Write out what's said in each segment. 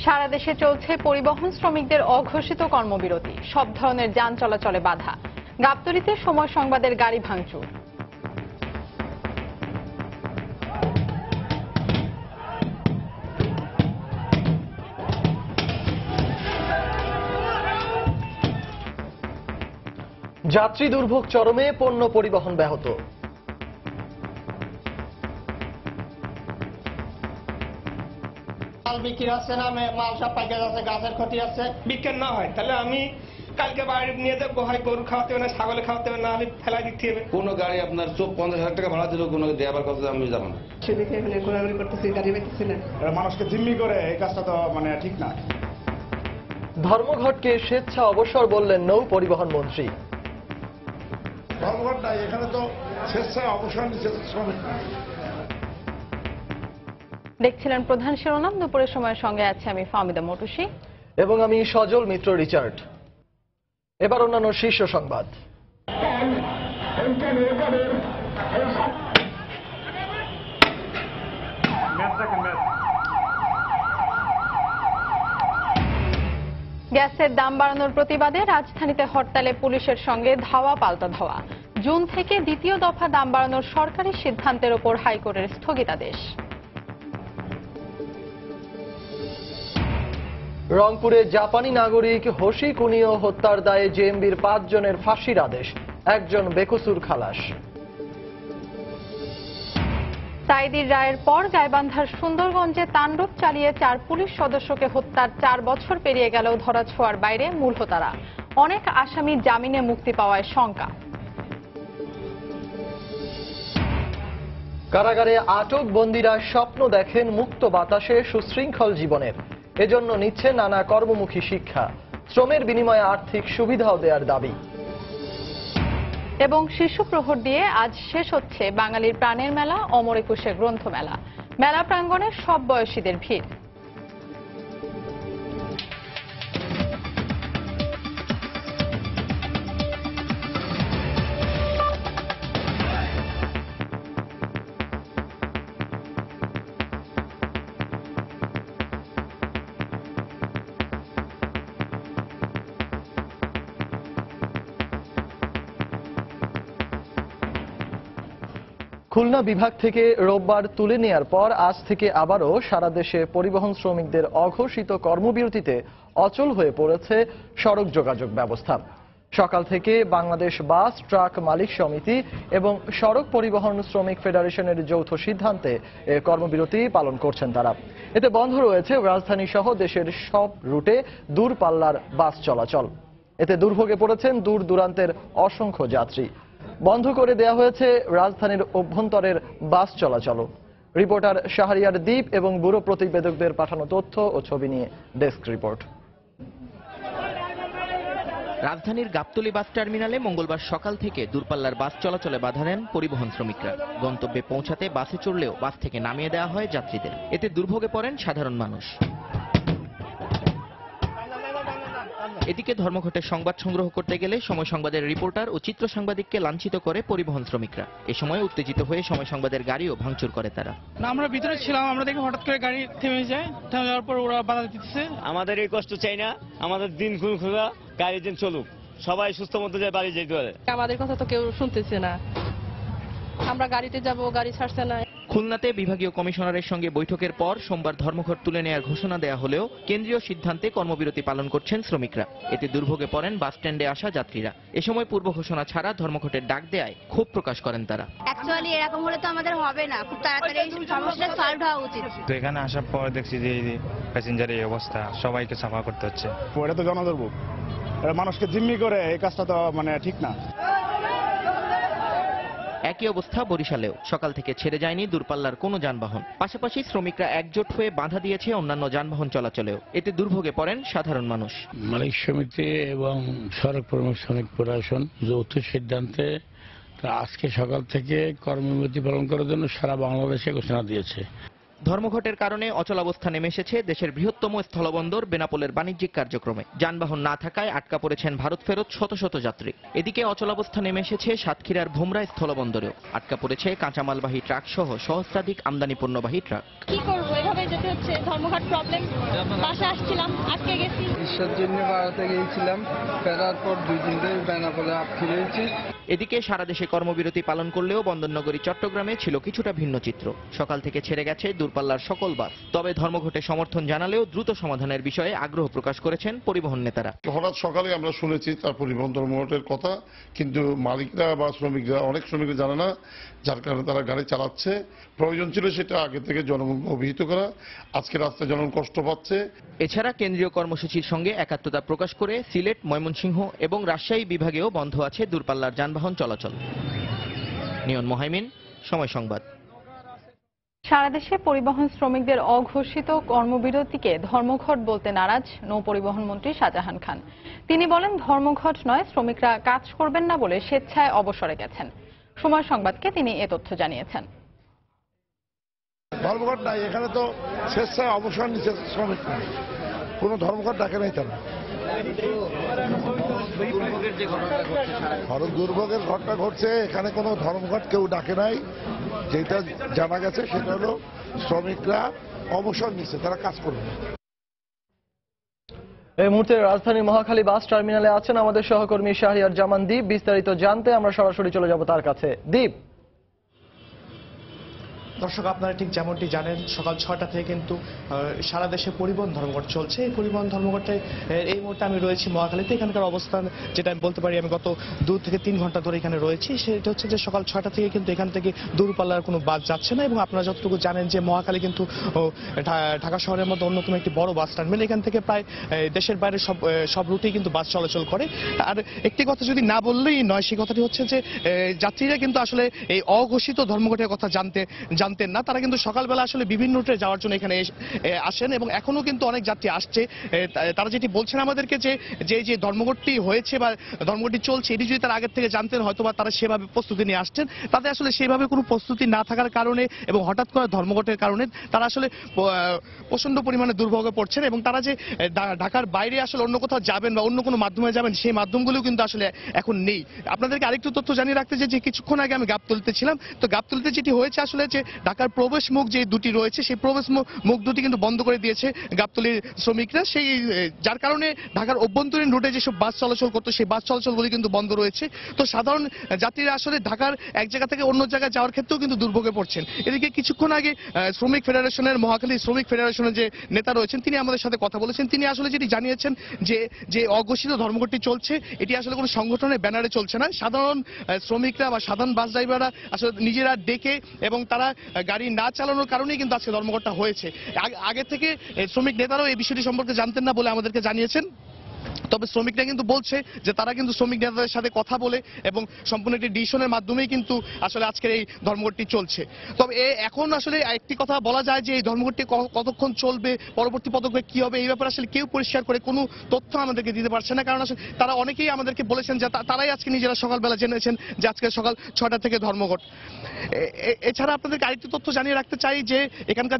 সারা দেশে চলছে পরিবহন শ্রমিকদের অঘোষিত কর্মবিরতি। সব ধরনের যান চলাচলে বাধা। গাবতলীতে সময় সংবাদের গাড়ি ভাঙচুর। যাত্রী দুর্ভোগ চরমে, পণ্য পরিবহন ব্যাহত। মাল বিক্রি হচ্ছে না, মাল সব পাইকারি আছে, গাছের ক্ষতি হচ্ছে। বিক্রি না হয় তাহলে আমি কালকে বাড়ি নিয়ে যাবো, হয় গরু খাওয়াতে হবে না, ছাগল খাওয়াতে হবে না, আমি ফেলাই দিতে হবে। কোনো গাড়ি আপনার 50,000 টাকা ভাড়া দিল, কোনো দেওয়ার কথা আমি জানো না। সেদিকে এখানে ঘোরাঘুরি করতেছি, গাড়ি পাইতেছি না। মানুষকে জিম্মি করে এই কাজটা তো ঠিক না। ধর্মঘটকে স্বেচ্ছা অবসর বললেন নৌ পরিবহন মন্ত্রী। ধর্মঘট নাই, এখানে তো স্বেচ্ছায় অবসর নিচ্ছে শ্রমিক। দেখছিলেন প্রধান শিরোনাম। দুপুরের সময়ের সঙ্গে আছে আমি ফাহমিদা মটুসি এবং আমি সজল মিত্র রিচার্ড। এবার অন্যান্য শীর্ষ সংবাদ। গ্যাসের দাম বাড়ানোর প্রতিবাদে রাজধানীতে হরতালে পুলিশের সঙ্গে ধাওয়া পাল্টা ধাওয়া। জুন থেকে দ্বিতীয় দফা দাম বাড়ানোর সরকারি সিদ্ধান্তের ওপর হাইকোর্টের স্থগিতাদেশ। রংপুরে জাপানি নাগরিক হোশি কুনিও হত্যার দায়ে জেএমবির 5 জনের ফাঁসির আদেশ, একজন বেকসুর খালাস। সাইদির রায়ের পর গাইবান্ধার সুন্দরগঞ্জে তাণ্ডব চালিয়ে 4 পুলিশ সদস্যকে হত্যার 4 বছর পেরিয়ে গেলেও ধরাছোঁয়ার বাইরে মূল হোতারা। অনেক আসামি জামিনে মুক্তি পাওয়ায় শঙ্কা। কারাগারে আটক বন্দীরা স্বপ্ন দেখেন মুক্ত বাতাসে সুশৃঙ্খল জীবনের। এজন্য নিচ্ছে নানা কর্মমুখী শিক্ষা। শ্রমের বিনিময়ে আর্থিক সুবিধাও দেওয়ার দাবি। এবং শিশু প্রহর দিয়ে আজ শেষ হচ্ছে বাঙালির প্রাণের মেলা অমর একুশে গ্রন্থমেলা। মেলা প্রাঙ্গণে সব বয়সীদের ভিড়। খুলনা বিভাগ থেকে রোববার তুলে নেয়ার পর আজ থেকে আবারও সারা দেশে পরিবহন শ্রমিকদের অঘোষিত কর্মবিরতিতে অচল হয়ে পড়েছে সড়ক যোগাযোগ ব্যবস্থা। সকাল থেকে বাংলাদেশ বাস ট্রাক মালিক সমিতি এবং সড়ক পরিবহন শ্রমিক ফেডারেশনের যৌথ সিদ্ধান্তে কর্মবিরতি পালন করছেন তারা। এতে বন্ধ রয়েছে রাজধানী সহ দেশের সব রুটে দূরপাল্লার বাস চলাচল। এতে দুর্ভোগে পড়েছেন দূর দূরান্তের অসংখ্য যাত্রী। বন্ধ করে দেয়া হয়েছে রাজধানীর অভ্যন্তরের বাস চলাচল। রিপোর্টার শাহরিয়ার দ্বীপ এবং ব্যুরো প্রতিবেদকদের পাঠানো তথ্য ও ছবি নিয়ে ডেস্ক রিপোর্ট। রাজধানীর গাবতলী বাস টার্মিনালে মঙ্গলবার সকাল থেকে দূরপাল্লার বাস চলাচলে বাধা দেন পরিবহন শ্রমিকরা। গন্তব্যে পৌঁছাতে বাসে চড়লেও বাস থেকে নামিয়ে দেওয়া হয় যাত্রীদের। এতে দুর্ভোগে পড়েন সাধারণ মানুষ। এদিকে ধর্মঘটের সংবাদ সংগ্রহ করতে গেলে সময় সংবাদের রিপোর্টার ও চিত্র সাংবাদিককে লাঞ্ছিত করে পরিবহন শ্রমিকরা। এ সময় উত্তেজিত হয়ে সময় সংবাদের গাড়িও ভাঙচুর করে তারা। আমরা ভিতরে ছিলাম, আমরা দেখি হঠাৎ করে গাড়ি থেমে যায়। থেমে যাওয়ার পর ওরা বাধা দিতেছে। আমাদের এই কষ্ট চাই না, আমাদের দিন খোলা গাড়ি দিন চলুক, সবাই সুস্থ মতো যায় বাড়ি যেতে পারে। আমাদের কথা তো কেউ শুনতেছে না, আমরা গাড়িতে যাব, গাড়ি ছাড়ছে না। খুলনাতে বিভাগীয় কমিশনারের সঙ্গে বৈঠকের পর সোমবার ধর্মঘট তুলে নেওয়ার ঘোষণা দেয়া হলেও কেন্দ্রীয় সিদ্ধান্তে কর্মবিরতি পালন করছেন শ্রমিকরা। এতে দুর্ভোগে পড়েন বাস স্ট্যান্ডে আসা যাত্রীরা। এ সময় পূর্ব ঘোষণা ছাড়া ধর্মঘটের ডাক দেয়ায় ক্ষোভ প্রকাশ করেন তারা। অ্যাকচুয়ালি এরকম হলে তো আমাদের হবে না, খুব তাড়াতাড়ি সমস্যাটা সলভ হওয়া উচিত। তো এখানে আসার পর দেখছি যে প্যাসেঞ্জারের এই অবস্থা, সবাইকে সাফা করতে হচ্ছে। এটা তো জনদুর্ভোগ, মানুষকে জিম্মি করে এই কাজটা তো ঠিক না। একই অবস্থা বরিশালেও। সকাল থেকে ছেড়ে যায়নি দূরপাল্লার কোনো যানবাহন। পাশাপাশি শ্রমিকরা একজোট হয়ে বাধা দিয়েছে অন্যান্য যানবাহন চলাচলেও। এতে দুর্ভোগে পড়েন সাধারণ মানুষ। মালিক সমিতি এবং সড়ক পরিবহন শ্রমিক ফেডারেশন যৌথ সিদ্ধান্তে আজকে সকাল থেকে কর্মবিরতি পালন করার জন্য সারা বাংলাদেশে ঘোষণা দিয়েছে। ধর্মঘটের কারণে অচলাবস্থা নেমে এসেছে দেশের বৃহত্তম স্থলবন্দর বেনাপোলের বাণিজ্যিক কার্যক্রমে। যানবাহন না থাকায় আটকা পড়েছেন ভারত ফেরত শত শত যাত্রী। এদিকে অচলাবস্থা নেমে এসেছে সাতক্ষীরার ভোমরা স্থলবন্দরেও। আটকা পড়েছে কাঁচামালবাহী ট্রাক সহ সহস্রাধিক আমদানি পণ্যবাহী ট্রাক। কি করবো, এভাবে যেতে হচ্ছে, ধর্মঘট প্রবলেম। বাসা আসছিলাম, আটকে গেছি। ঈশ্বর জন্য বাড়াতে গিয়েছিলাম, ফেরার পর 2 দিন ধরে বেনাপোলে আটকে রয়েছি। এদিকে সারা দেশে কর্মবিরতি পালন করলেও বন্দরনগরী চট্টগ্রামে ছিল কিছুটা ভিন্ন চিত্র। সকাল থেকে ছেড়ে গেছে দূরপাল্লার সকল বাস। তবে ধর্মঘটে সমর্থন জানালেও দ্রুত সমাধানের বিষয়ে আগ্রহ প্রকাশ করেছেন পরিবহন নেতারা। হঠাৎ সকালে আমরা শুনেছি তার পরিবহন ধর্মঘটের কথা, কিন্তু মালিকরা বা শ্রমিকরা, অনেক শ্রমিকরা জানে না, যার কারণে তারা গাড়ি চালাচ্ছে। প্রয়োজন ছিল সেটা আগে থেকে জনগণকে অভিহিত করা। আজকে রাস্তায় জনগণ কষ্ট পাচ্ছে। এছাড়া কেন্দ্রীয় কর্মসূচির সঙ্গে একাত্মতা প্রকাশ করে সিলেট, ময়মনসিংহ এবং রাজশাহী বিভাগেও বন্ধ আছে দূরপাল্লার যানবাহন চলাচল। নিয়ন মোহাইমিন, সময় সংবাদ। সারা দেশে পরিবহন শ্রমিকদের অঘোষিত কর্মবিরতিকে ধর্মঘট বলতে নারাজ নৌ পরিবহন মন্ত্রী শাহজাহান খান। তিনি বলেন, ধর্মঘট নয়, শ্রমিকরা কাজ করবেন না বলে স্বেচ্ছায় অবসরে গেছেন। সময় সংবাদকে তিনি এ তথ্য জানিয়েছেন। ধর্মঘট নাই, এখানে তো স্বেচ্ছায় অবসর নিচ্ছে শ্রমিকরা, কোনো ধর্মঘট ডাকে নাই তারা। দুর্ভোগের ঘটনা ঘটছে, এখানে কোনো ধর্মঘট কেউ ডাকে নাই। যেটা জানা গেছে সেটা হলো শ্রমিকরা অবসর নিচ্ছে, তারা কাজ করবে না। এই মুহূর্তে রাজধানীর মহাখালী বাস টার্মিনালে আছেন আমাদের সহকর্মী শাহরিয়ার জামান দ্বীপ। বিস্তারিত জানতে আমরা সরাসরি চলে যাব তার কাছে। দ্বীপ। দর্শক, আপনারা ঠিক যেমনটি জানেন, সকাল 6টা থেকে কিন্তু সারা দেশে পরিবহন ধর্মঘট চলছে। এই পরিবহন ধর্মঘটে এই মুহূর্তে আমি রয়েছি মহাখালীতে। এখানকার অবস্থান যেটা আমি বলতে পারি, আমি গত 2 থেকে 3 ঘন্টা ধরে এখানে রয়েছি। সেটা হচ্ছে যে সকাল 6টা থেকে কিন্তু এখান থেকে দূরপাল্লার কোনো বাস যাচ্ছে না। এবং আপনারা যতটুকু জানেন যে মহাখালী কিন্তু ঢাকা শহরের মধ্যে অন্যতম একটি বড় বাস টার্মিনাল। এখান থেকে প্রায় দেশের বাইরে সব রুটেই কিন্তু বাস চলাচল করে। আর একটি কথা যদি না বললেই নয়, সেই কথাটি হচ্ছে যে যাত্রীরা কিন্তু আসলে এই অঘোষিত ধর্মঘটের কথা জানতেন না। তারা কিন্তু সকালবেলা আসলে বিভিন্ন রুটে যাওয়ার জন্য এখানে আসেন এবং এখনো কিন্তু অনেক যাত্রী আসছে। তারা যেটি বলছেন আমাদেরকে যে ধর্মঘটটি হয়েছে বা ধর্মঘটটি চলছে, এটি যদি তারা আগের থেকে জানতেন হয়তো বা তারা সেভাবে প্রস্তুতি নিয়ে আসছেন। তাদের আসলে সেভাবে কোনো প্রস্তুতি না থাকার কারণে এবং হঠাৎ করে ধর্মঘটের কারণে তারা আসলে প্রচন্ড পরিমাণে দুর্ভোগে পড়ছেন। এবং তারা যে ঢাকার বাইরে আসলে অন্য কোথাও যাবেন বা অন্য কোনো মাধ্যমে যাবেন, সেই মাধ্যমগুলো কিন্তু আসলে এখন নেই। আপনাদেরকে আরেকটু তথ্য জানিয়ে রাখতে যে কিছুক্ষণ আগে আমি গাবতলীতে ছিলাম। তো গাবতলীতে যেটি হয়েছে আসলে যে ঢাকার প্রবেশ মুখ যে দুটি রয়েছে, সেই প্রবেশ মুখ দুটি কিন্তু বন্ধ করে দিয়েছে গাবতলীর শ্রমিকরা। সেই যার কারণে ঢাকার অভ্যন্তরীণ রুটে যেসব বাস চলাচল করতো, সেই বাস চলাচলগুলি কিন্তু বন্ধ রয়েছে। তো সাধারণ যাত্রীরা আসলে ঢাকার এক জায়গা থেকে অন্য জায়গায় যাওয়ার ক্ষেত্রেও কিন্তু দুর্ভোগে পড়ছেন। এদিকে কিছুক্ষণ আগে শ্রমিক ফেডারেশনের, মহাখালী শ্রমিক ফেডারেশনের যে নেতা রয়েছেন, তিনি আমাদের সাথে কথা বলেছেন। তিনি আসলে যেটি জানিয়েছেন যে অঘোষিত ধর্মঘটটি চলছে, এটি আসলে কোনো সংগঠনের ব্যানারে চলছে না। সাধারণ শ্রমিকরা বা সাধারণ বাস ড্রাইভাররা আসলে নিজেরা ডেকে এবং তারা গাড়ি না চালানোর কারণেই কিন্তু আজকে ধর্মঘটটা হয়েছে। আগে থেকে শ্রমিক নেতারাও এই বিষয়টি সম্পর্কে জানতেন না বলে আমাদেরকে জানিয়েছেন। তবে শ্রমিকরা কিন্তু বলছে যে তারা কিন্তু শ্রমিক নেতাদের সাথে কথা বলে এবং সম্পূর্ণ একটি ডিসিশনের মাধ্যমেই কিন্তু আসলে আজকের এই ধর্মঘটটি চলছে। তবে এখন আসলে একটি কথা বলা যায় যে এই ধর্মঘটটি কতক্ষণ চলবে, পরবর্তী পদক্ষেপ কি হবে, এই ব্যাপারে আসলে কেউ পরিষ্কার করে কোনো তথ্য আমাদেরকে দিতে পারছে না। কারণ আসলে তারা অনেকেই আমাদেরকে বলেছেন যে তারাই আজকে নিজেরা সকালবেলা জেনেছেন যে আজকে সকাল 6টা থেকে ধর্মঘট। এছাড়া আপনাদেরকে আরেকটি তথ্য জানিয়ে রাখতে চাই যে এখানকার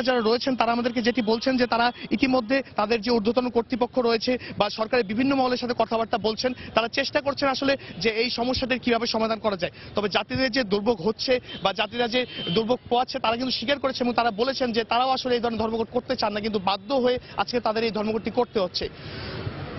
যারা রয়েছেন তারা আমাদেরকে যেটি বলছেন যে তারা ইতিমধ্যে তাদের যে ঊর্ধ্বতন কর্তৃপক্ষ রয়েছে বা সরকারের বিভিন্ন মহলের সাথে কথাবার্তা বলছেন। তারা চেষ্টা করছেন আসলে যে এই সমস্যাটির কিভাবে সমাধান করা যায়। তবে যাত্রীদের যে দুর্ভোগ হচ্ছে বা যাত্রীরা যে দুর্ভোগ পোয়াচ্ছে, তারা কিন্তু স্বীকার করেছে এবং তারা বলেছেন যে তারাও আসলে এই ধরনের ধর্মঘট করতে চান না, কিন্তু বাধ্য হয়ে আজকে তাদের এই ধর্মঘটটি করতে হচ্ছে।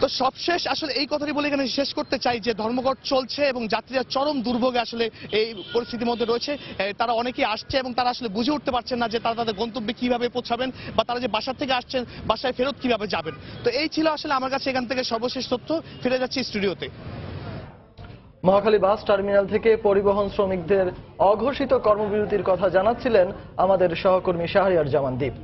তো সবশেষ আসলে এই কথাটি বলে এখানে শেষ করতে চাই যে ধর্মঘট চলছে এবং যাত্রীরা চরম দুর্ভোগে আসলে এই পরিস্থিতির মধ্যে রয়েছে। তারা অনেকেই আসছে এবং তারা আসলে বুঝে উঠতে পারছেন না যে তারা তাদের গন্তব্যে কিভাবে পৌঁছাবেন বা তারা যে বাসা থেকে আসছেন বাসায় ফেরত কিভাবে যাবেন। তো এই ছিল আসলে আমার কাছে এখান থেকে সর্বশেষ তথ্য। ফিরে যাচ্ছি স্টুডিওতে। মহাখালী বাস টার্মিনাল থেকে পরিবহন শ্রমিকদের অঘোষিত কর্মবিরতির কথা জানাচ্ছিলেন আমাদের সহকর্মী শাহরিয়ার জামান দ্বীপ।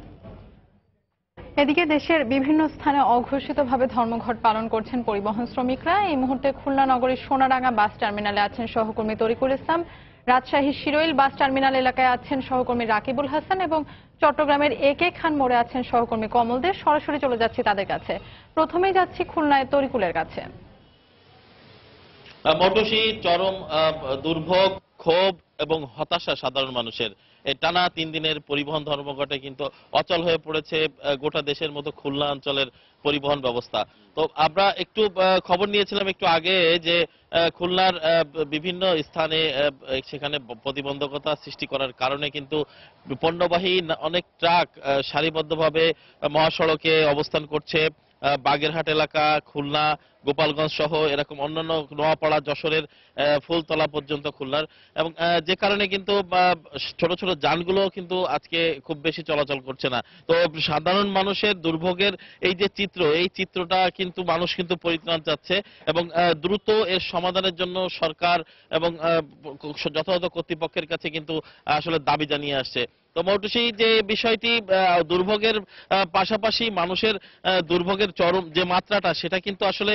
এদিকে দেশের বিভিন্ন স্থানে অঘোষিতভাবে ধর্মঘট পালন করছেন পরিবহন শ্রমিকরা। এই মুহূর্তে খুলনা নগরীর সোনারাঙ্গা বাস টার্মিনালে আছেন সহকর্মী তরিকুল ইসলাম, রাজশাহীর শিরোইল বাস টার্মিনাল এলাকায় আছেন সহকর্মী রাকিবুল হাসান এবং চট্টগ্রামের একে খান মোড়ে আছেন সহকর্মী কমল দে। সরাসরি চলে যাচ্ছি তাদের কাছে। প্রথমেই যাচ্ছি খুলনায় তরিকুলের কাছে। মটসী, চরম দুর্ভোগ, ক্ষোভ এবং হতাশা সাধারণ মানুষের। এই টানা 3 দিনের পরিবহন ধর্মঘটে কিন্তু অচল হয়ে পড়েছে গোটা দেশের মতো খুলনা অঞ্চলের পরিবহন ব্যবস্থা। তো আমরা একটু খবর নিয়েছিলাম একটু আগে যে খুলনার বিভিন্ন স্থানে সেখানে প্রতিবন্ধকতা সৃষ্টি করার কারণে কিন্তু পণ্যবাহী অনেক ট্রাক সারিবদ্ধভাবে মহাসড়কে অবস্থান করছে। বাগেরহাট এলাকা, খুলনা, গোপালগঞ্জ সহ এরকম অন্যান্য নোয়াপাড়া, যশোরের ফুলতলা পর্যন্ত খুলনার, এবং যে কারণে কিন্তু ছোট ছোট যানগুলো কিন্তু আজকে খুব বেশি চলাচল করছে না। তো সাধারণ মানুষের দুর্ভোগের এই যে চিত্র, এই চিত্রটা কিন্তু মানুষ কিন্তু পরিত্রাণ চাচ্ছে এবং দ্রুত এর সমাধানের জন্য সরকার এবং যথাযথ কর্তৃপক্ষের কাছে কিন্তু আসলে দাবি জানিয়ে আসছে। তো মৌটুসী, যে বিষয়টি দুর্ভোগের পাশাপাশি মানুষের দুর্ভোগের চরম যে মাত্রাটা, সেটা কিন্তু আসলে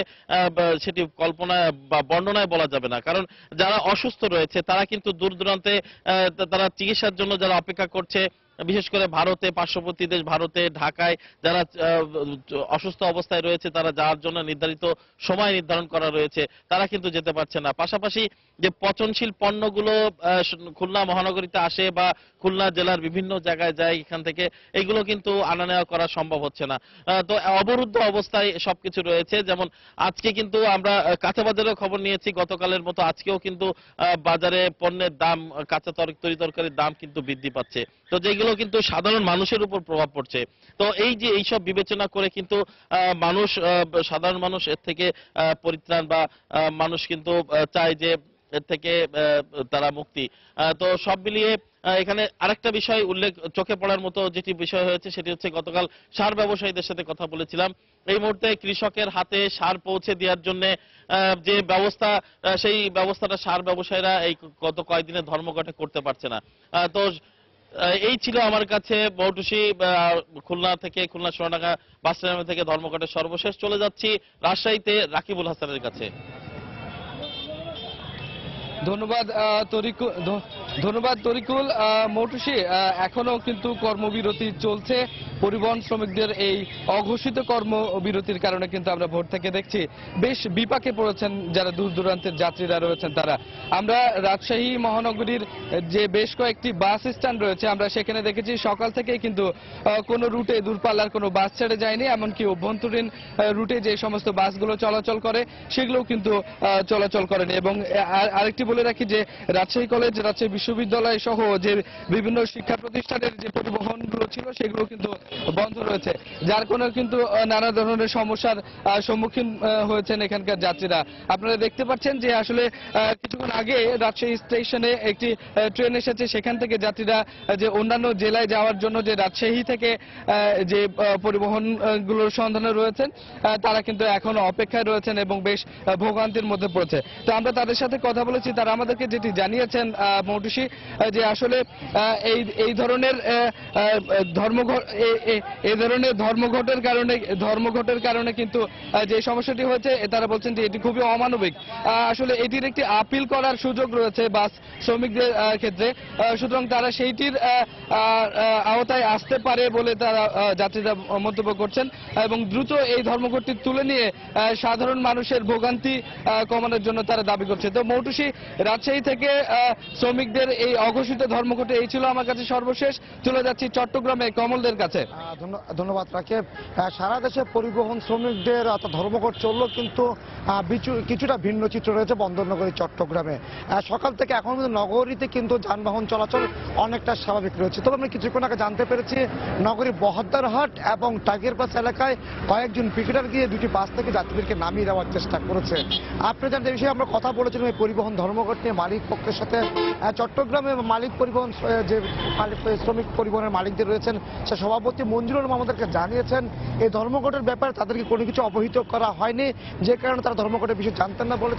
সেটি কল্পনায় বা বর্ণনায় বলা যাবে না। কারণ যারা অসুস্থ রয়েছে তারা কিন্তু দূর দূরান্তে তারা চিকিৎসার জন্য যারা অপেক্ষা করছে, বিশেষ করে ভারতে, পার্শ্ববর্তী দেশ ভারতে, ঢাকায় যারা অসুস্থ অবস্থায় রয়েছে, তারা যাওয়ার জন্য নির্ধারিত সময় নির্ধারণ করা রয়েছে, তারা কিন্তু যেতে পারছে না। পাশাপাশি যে পচনশীল পণ্যগুলো খুলনা মহানগরীতে আসে বা খুলনা জেলার বিভিন্ন জায়গায় যায়, এখান থেকে এইগুলো কিন্তু আনা নেওয়া করা সম্ভব হচ্ছে না। তো অবরুদ্ধ অবস্থায় সবকিছু রয়েছে। যেমন আজকে কিন্তু আমরা কাঁচা বাজারের খবর নিয়েছি, গতকালের মতো আজকেও কিন্তু বাজারে পণ্যের দাম, কাঁচা তরি তরকারির দাম কিন্তু বৃদ্ধি পাচ্ছে। তো যেগুলো কিন্তু সাধারণ মানুষের উপর প্রভাব পড়ছে। তো এই যে এইসব বিবেচনা করে কিন্তু সাধারণ মানুষ এর থেকে পরিত্রাণ বা মানুষ কিন্তু চায় যে এর থেকে তারা মুক্তি। তো সব মিলিয়ে এখানে আরেকটা বিষয় উল্লেখ চোখে পড়ার মতো যেটি বিষয় হয়েছে সেটি হচ্ছে, গতকাল সার ব্যবসায়ীদের সাথে কথা বলেছিলাম। এই মুহূর্তে কৃষকের হাতে সার পৌঁছে দেওয়ার জন্য যে ব্যবস্থা, সেই ব্যবস্থাটা সার ব্যবসায়ীরা এই গত কয়েকদিনের ধর্মঘটে করতে পারছে না। তো এই ছিল আমার কাছে মৌটুসী, খুলনা থেকে, খুলনা সোনাডাঙ্গা বাস স্ট্যান্ড থেকে ধর্মঘটের সর্বশেষ। চলে যাচ্ছি রাজশাহীতে রাকিবুল হাসানের কাছে। ধন্যবাদ তরিকুল। মৌটুসী, এখনো কিন্তু কর্মবিরতি চলছে। পরিবহন শ্রমিকদের এই অঘোষিত কর্মবিরতির কারণে কিন্তু আমরা ভোর থেকে দেখছি বেশ বিপাকে পড়েছেন যারা দূর দূরান্তের যাত্রীরা রয়েছেন তারা। আমরা রাজশাহী মহানগরীর যে বেশ কয়েকটি বাস স্ট্যান্ড রয়েছে, আমরা সেখানে দেখেছি সকাল থেকেই কিন্তু কোনো রুটে দূরপাল্লার কোনো বাস ছেড়ে যায়নি, এমনকি অভ্যন্তরীণ রুটে যে সমস্ত বাসগুলো চলাচল করে সেগুলোও কিন্তু চলাচল করেনি। এবং আরেকটি বলে রাখি যে রাজশাহী কলেজ, রাজশাহী বিশ্ববিদ্যালয় সহ যে বিভিন্ন শিক্ষা প্রতিষ্ঠানের যে পরিবহনগুলো ছিল সেগুলো কিন্তু বন্ধ রয়েছে, যার কোনো কিন্তু নানা ধরনের সমস্যার সম্মুখীন হয়েছেন এখানকার যাত্রীরা। আপনারা দেখতে পাচ্ছেন যে আসলে কিছুক্ষণ আগে রাজশাহী স্টেশনে একটি ট্রেন এসেছে, সেখান থেকে যাত্রীরা যে অন্যান্য জেলায় যাওয়ার জন্য যে রাজশাহী থেকে যে পরিবহন গুলোর সন্ধানে রয়েছেন তারা কিন্তু এখনো অপেক্ষায় রয়েছেন এবং বেশ ভোগান্তির মধ্যে পড়েছে। তো আমরা তাদের সাথে কথা বলেছি, তারা আমাদেরকে যেটি জানিয়েছেন মৌটুসী, যে আসলে এই ধরনের ধর্মঘটের কারণে কিন্তু যে সমস্যাটি হয়েছে তারা বলছেন যে এটি খুবই অমানবিক। আসলে এটির একটি আপিল করার সুযোগ রয়েছে বাস শ্রমিকদের ক্ষেত্রে, সুতরাং তারা সেইটির আওতায় আসতে পারে বলে তারা যাত্রীরা মন্তব্য করছেন এবং দ্রুত এই ধর্মঘটটি তুলে নিয়ে সাধারণ মানুষের ভোগান্তি কমানোর জন্য তারা দাবি করছে। তো মৌটুসী, রাজশাহী থেকে শ্রমিকদের এই অঘোষিত ধর্মঘটে এই ছিল আমার কাছে সর্বশেষ। চলে যাচ্ছি চট্টগ্রামে কমলদের কাছে। ধন্যবাদ রাকেব। সারা দেশে পরিবহন শ্রমিকদের ধর্মঘট চললো, কিন্তু কিছুটা ভিন্ন চিত্র রয়েছে বন্দরনগরী চট্টগ্রামে। সকাল থেকে এখন কিন্তু নগরীতে কিন্তু যানবাহন চলাচল অনেকটা স্বাভাবিক রয়েছে। তবে আমরা কিছুক্ষণ আগে জানতে পেরেছি নগরীর বহদ্দারহাট এবং টাইগার পাস এলাকায় কয়েকজন পিকেটার গিয়ে দুটি বাস থেকে যাত্রীদেরকে নামিয়ে দেওয়ার চেষ্টা করেছে। আপনি জানেন এই বিষয়ে আমরা কথা বলেছিলাম এই পরিবহন ধর্মঘট নিয়ে মালিক পক্ষের সাথে। চট্টগ্রামে মালিক পরিবহন যে শ্রমিক পরিবহনের মালিকদের রয়েছেন সে সভাপতি মঞ্জুরুল আমাদেরকে জানিয়েছেন এই ধর্মঘটের ব্যাপারে তাদেরকে কোনো কিছু অবহিত করা হয়নি, যে কারণে তারা ধর্মঘটের বিষয়ে জানতেন না বলে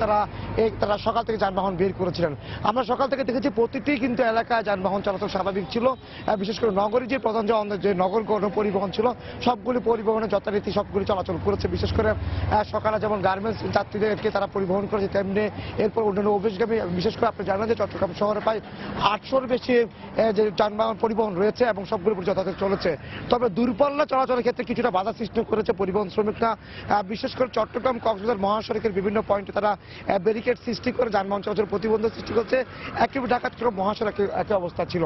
তারা সকাল থেকে যানবাহন বের করেছিলেন। আমরা সকাল থেকে দেখেছি প্রতিটি কিন্তু এলাকায় যানবাহন চলাচল স্বাভাবিক ছিল, বিশেষ করে নগরী যে প্রধান যে নগর গণপরিবহন ছিল সবগুলি পরিবহনের যথারীতি সবগুলি চলাচল করেছে। বিশেষ করে সকালে যেমন গার্মেন্টস যাত্রীদেরকে তারা পরিবহন করেছে, তেমনি এরপর অন্যান্য অফিস চট্টগ্রামে বিশেষ করে আপনি জানেন যে চট্টগ্রাম শহরে প্রায় 800-র বেশি যে যানবাহন পরিবহন রয়েছে এবং সবগুলো যথাযথ চলেছে। তবে দূরপাল্লা চলাচলের ক্ষেত্রে কিছুটা বাধা সৃষ্টি করেছে পরিবহন শ্রমিকরা, বিশেষ করে চট্টগ্রাম কক্সবাজার মহাসড়কের বিভিন্ন পয়েন্টে তারা ব্যারিকেড সৃষ্টি করে যানবাহন চলাচল প্রতিবন্ধক সৃষ্টি করছে। একইভাবে ঢাকা চট্টগ্রাম মহাসড়কে একই অবস্থা ছিল।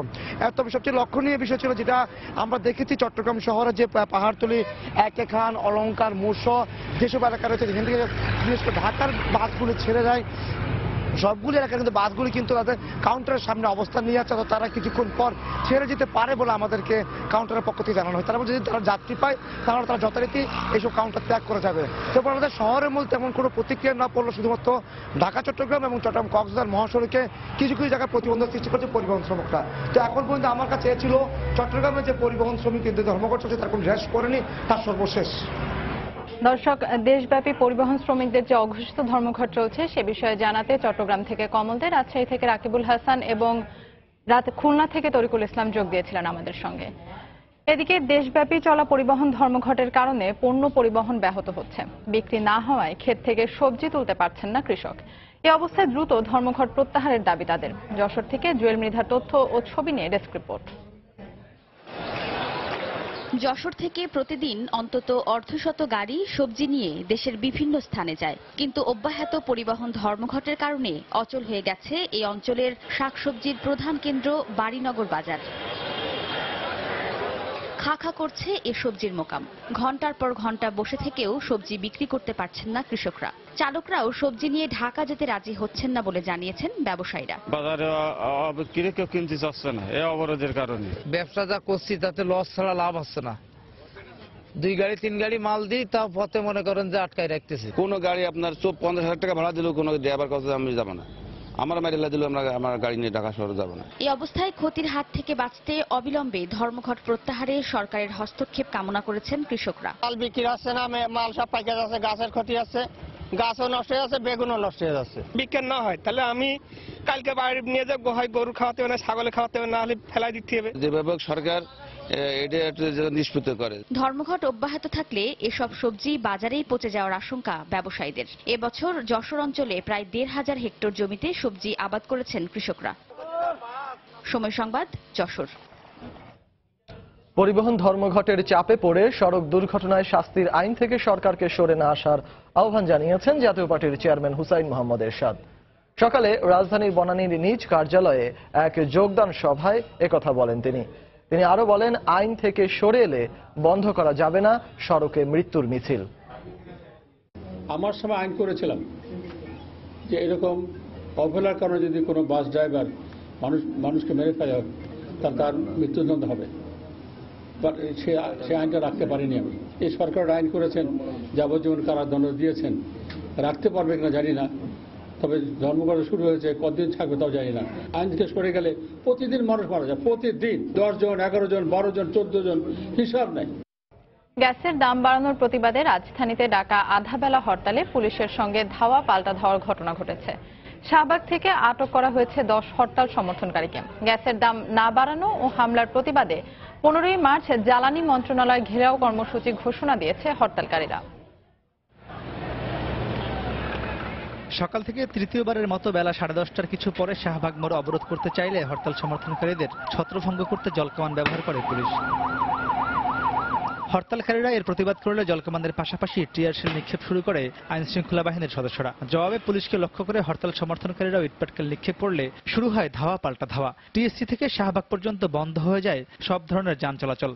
তবে সবচেয়ে লক্ষণীয় বিষয় ছিল যেটা আমরা দেখেছি চট্টগ্রাম শহরে যে পাহাড়তলি, একে খান, অলংকার, মুসো যেসব এলাকা রয়েছে যেখান থেকে বিশেষ করে ঢাকার বাসগুলো ছেড়ে যায়, সবগুলি এলাকার কিন্তু বাসগুলি কিন্তু তাদের কাউন্টারের সামনে অবস্থান নিয়ে যাচ্ছে, তারা কিছুক্ষণ পর ছেড়ে যেতে পারে বলে আমাদেরকে কাউন্টারের পক্ষ থেকে জানানো হয়। তারা যদি তারা যাত্রী পায় তাহলে তারা যথারীতি এইসব কাউন্টার ত্যাগ করে যাবে। তারপর আমাদের শহরের মধ্যে তেমন কোনো প্রতিক্রিয়া না পড়লো, শুধুমাত্র ঢাকা চট্টগ্রাম এবং চট্টগ্রাম কক্সবাজার মহাসড়কে কিছু কিছু জায়গায় প্রতিবন্ধক সৃষ্টি করছে পরিবহন শ্রমিকরা। তো এখন পর্যন্ত আমার কাছে ছিল চট্টগ্রামে যে পরিবহন শ্রমিকদের ধর্মঘট চলছে তার কোনো হ্রাস করেনি, তার সর্বশেষ। দর্শক, দেশব্যাপী পরিবহন শ্রমিকদের যে অঘোষিত ধর্মঘট চলছে সে বিষয়ে জানাতে চট্টগ্রাম থেকে কমল দে, রাজশাহী থেকে রাকিবুল হাসান এবং খুলনা থেকে তরিকুল ইসলাম যোগ দিয়েছিলেন আমাদের সঙ্গে। এদিকে দেশব্যাপী চলা পরিবহন ধর্মঘটের কারণে পণ্য পরিবহন ব্যাহত হচ্ছে। বিক্রি না হওয়ায় ক্ষেত থেকে সবজি তুলতে পারছেন না কৃষক। এই অবস্থায় দ্রুত ধর্মঘট প্রত্যাহারের দাবি তাদের। যশোর থেকে জুয়েল মৃধার তথ্য ও ছবি নিয়ে ডেস্ক রিপোর্ট। যশোর থেকে প্রতিদিন অন্তত অর্ধশত গাড়ি সবজি নিয়ে দেশের বিভিন্ন স্থানে যায়, কিন্তু অব্যাহত পরিবহন ধর্মঘটের কারণে অচল হয়ে গেছে এই অঞ্চলের শাকসবজির প্রধান কেন্দ্র বাড়িনগর বাজার। খা খা করছে এ সবজির মোকাম। ঘন্টার পর ঘন্টা বসে থেকেও সবজি বিক্রি করতে পারছেন না কৃষকরা। চালকরাও সবজি নিয়ে ঢাকা যেতে রাজি হচ্ছেন না বলে জানিয়েছেন ব্যবসায়ীরা। বাজারে কেউ কিনতে চাচ্ছে না এই অবরোধের কারণে। ব্যবসা যা করছি তাতে লস ছাড়া লাভ হচ্ছে না। 2 গাড়ি 3 গাড়ি মাল দিই, তা পথে মনে করেন যে আটকায় রাখতেছে। কোনো গাড়ি আপনার 50,000 টাকা ভাড়া দিলেও কোনো ড্রাইভার কাছে আমি যাবো না, আমার মারিলা দিলেও আমরা আমার গাড়ি নিয়ে ঢাকা শহরে যাবো না। এই অবস্থায় ক্ষতির হাত থেকে বাঁচতে অবিলম্বে ধর্মঘট প্রত্যাহারে সরকারের হস্তক্ষেপ কামনা করেছেন কৃষকরা। মাল বিক্রি হচ্ছে না, মাল সব পাইকে যাচ্ছে, গাছের ক্ষতি আছে, গাছও নষ্ট হয়ে যাচ্ছে, বেগুনও নষ্ট হয়ে যাচ্ছে। বিক্রি না হয় তাহলে আমি কালকে বাইরে নিয়ে যাব, হয় গরু খাওয়াতে হবে না, ছাগলে খাওয়াতে হবে না, হলে ফেলাই দিতে হবে। যেভাবে সরকার এটা নিষ্পত্তি করে। ধর্মঘট অব্যাহত থাকলে এসব সবজি বাজারেই পচে যাওয়ার আশঙ্কা ব্যবসায়ীদের। এবছর যশোর অঞ্চলে প্রায় 1,500 হেক্টর জমিতে সবজি আবাদ করেছেন কৃষকরা। সময় সংবাদ, যশোর। পরিবহন ধর্মঘটের চাপে পড়ে সড়ক দুর্ঘটনায় শাস্তির আইন থেকে সরকারকে সরে না আসার আহ্বান জানিয়েছেন জাতীয় পার্টির চেয়ারম্যান হুসাইন মোহাম্মদ এরশাদ। সকালে রাজধানীর বনানীর নিজ কার্যালয়ে এক যোগদান সভায় একথা বলেন তিনি আরো বলেন, আইন থেকে সরে এলে বন্ধ করা যাবে না সড়কে মৃত্যুর মিছিল। আমার সময় আইন করেছিলাম যে এরকম অবহেলার কারণে যদি কোনো বাস ড্রাইভার মানুষকে মেরে ফেলে তার মৃত্যুদণ্ড হবে, বাট সে আইনটা রাখতে পারিনি আমি। এই সরকার আইন করেছেন, যাবজ্জীবন কারাদণ্ড দিয়েছেন, রাখতে পারবে কিনা জানি না, তবে ধর্মঘট শুরু হয়েছে, কতদিন থাকবে তাও জানি না। আইন থেকে সরে গেলে প্রতিদিন মানুষ মারা যায়, প্রতিদিন 10 জন, 11 জন, 12 জন, 14 জন, হিসাব নাই। গ্যাসের দাম বাড়ানোর প্রতিবাদে রাজধানীতে ডাকা আধাবেলা হরতালে পুলিশের সঙ্গে ধাওয়া পাল্টা ধাওয়ার ঘটনা ঘটেছে। শাহবাগ থেকে আটক করা হয়েছে 10 হরতাল সমর্থনকারীকে। গ্যাসের দাম না বাড়ানো ও হামলার প্রতিবাদে 15ই মার্চ জ্বালানি মন্ত্রণালয় ঘেরাও কর্মসূচি ঘোষণা দিয়েছে হরতালকারীরা। সকাল থেকে তৃতীয়বারের মতো বেলা 10:30টার কিছু পরে শাহবাগ মোড় অবরোধ করতে চাইলে হরতাল সমর্থনকারীদের ছত্রভঙ্গ করতে জলকামান ব্যবহার করে পুলিশ। হরতালকারীরা এর প্রতিবাদ করলে জলকামানের পাশাপাশি টিয়ারশেল নিক্ষেপ শুরু করে আইন শৃঙ্খলা বাহিনীর সদস্যরা। জবাবে পুলিশকে লক্ষ্য করে হরতাল সমর্থনকারীরা ইটপাটকেল নিক্ষেপ করলে শুরু হয় ধাওয়া পাল্টা ধাওয়া। টিএসসি থেকে শাহবাগ পর্যন্ত বন্ধ হয়ে যায় সব ধরনের যান চলাচল।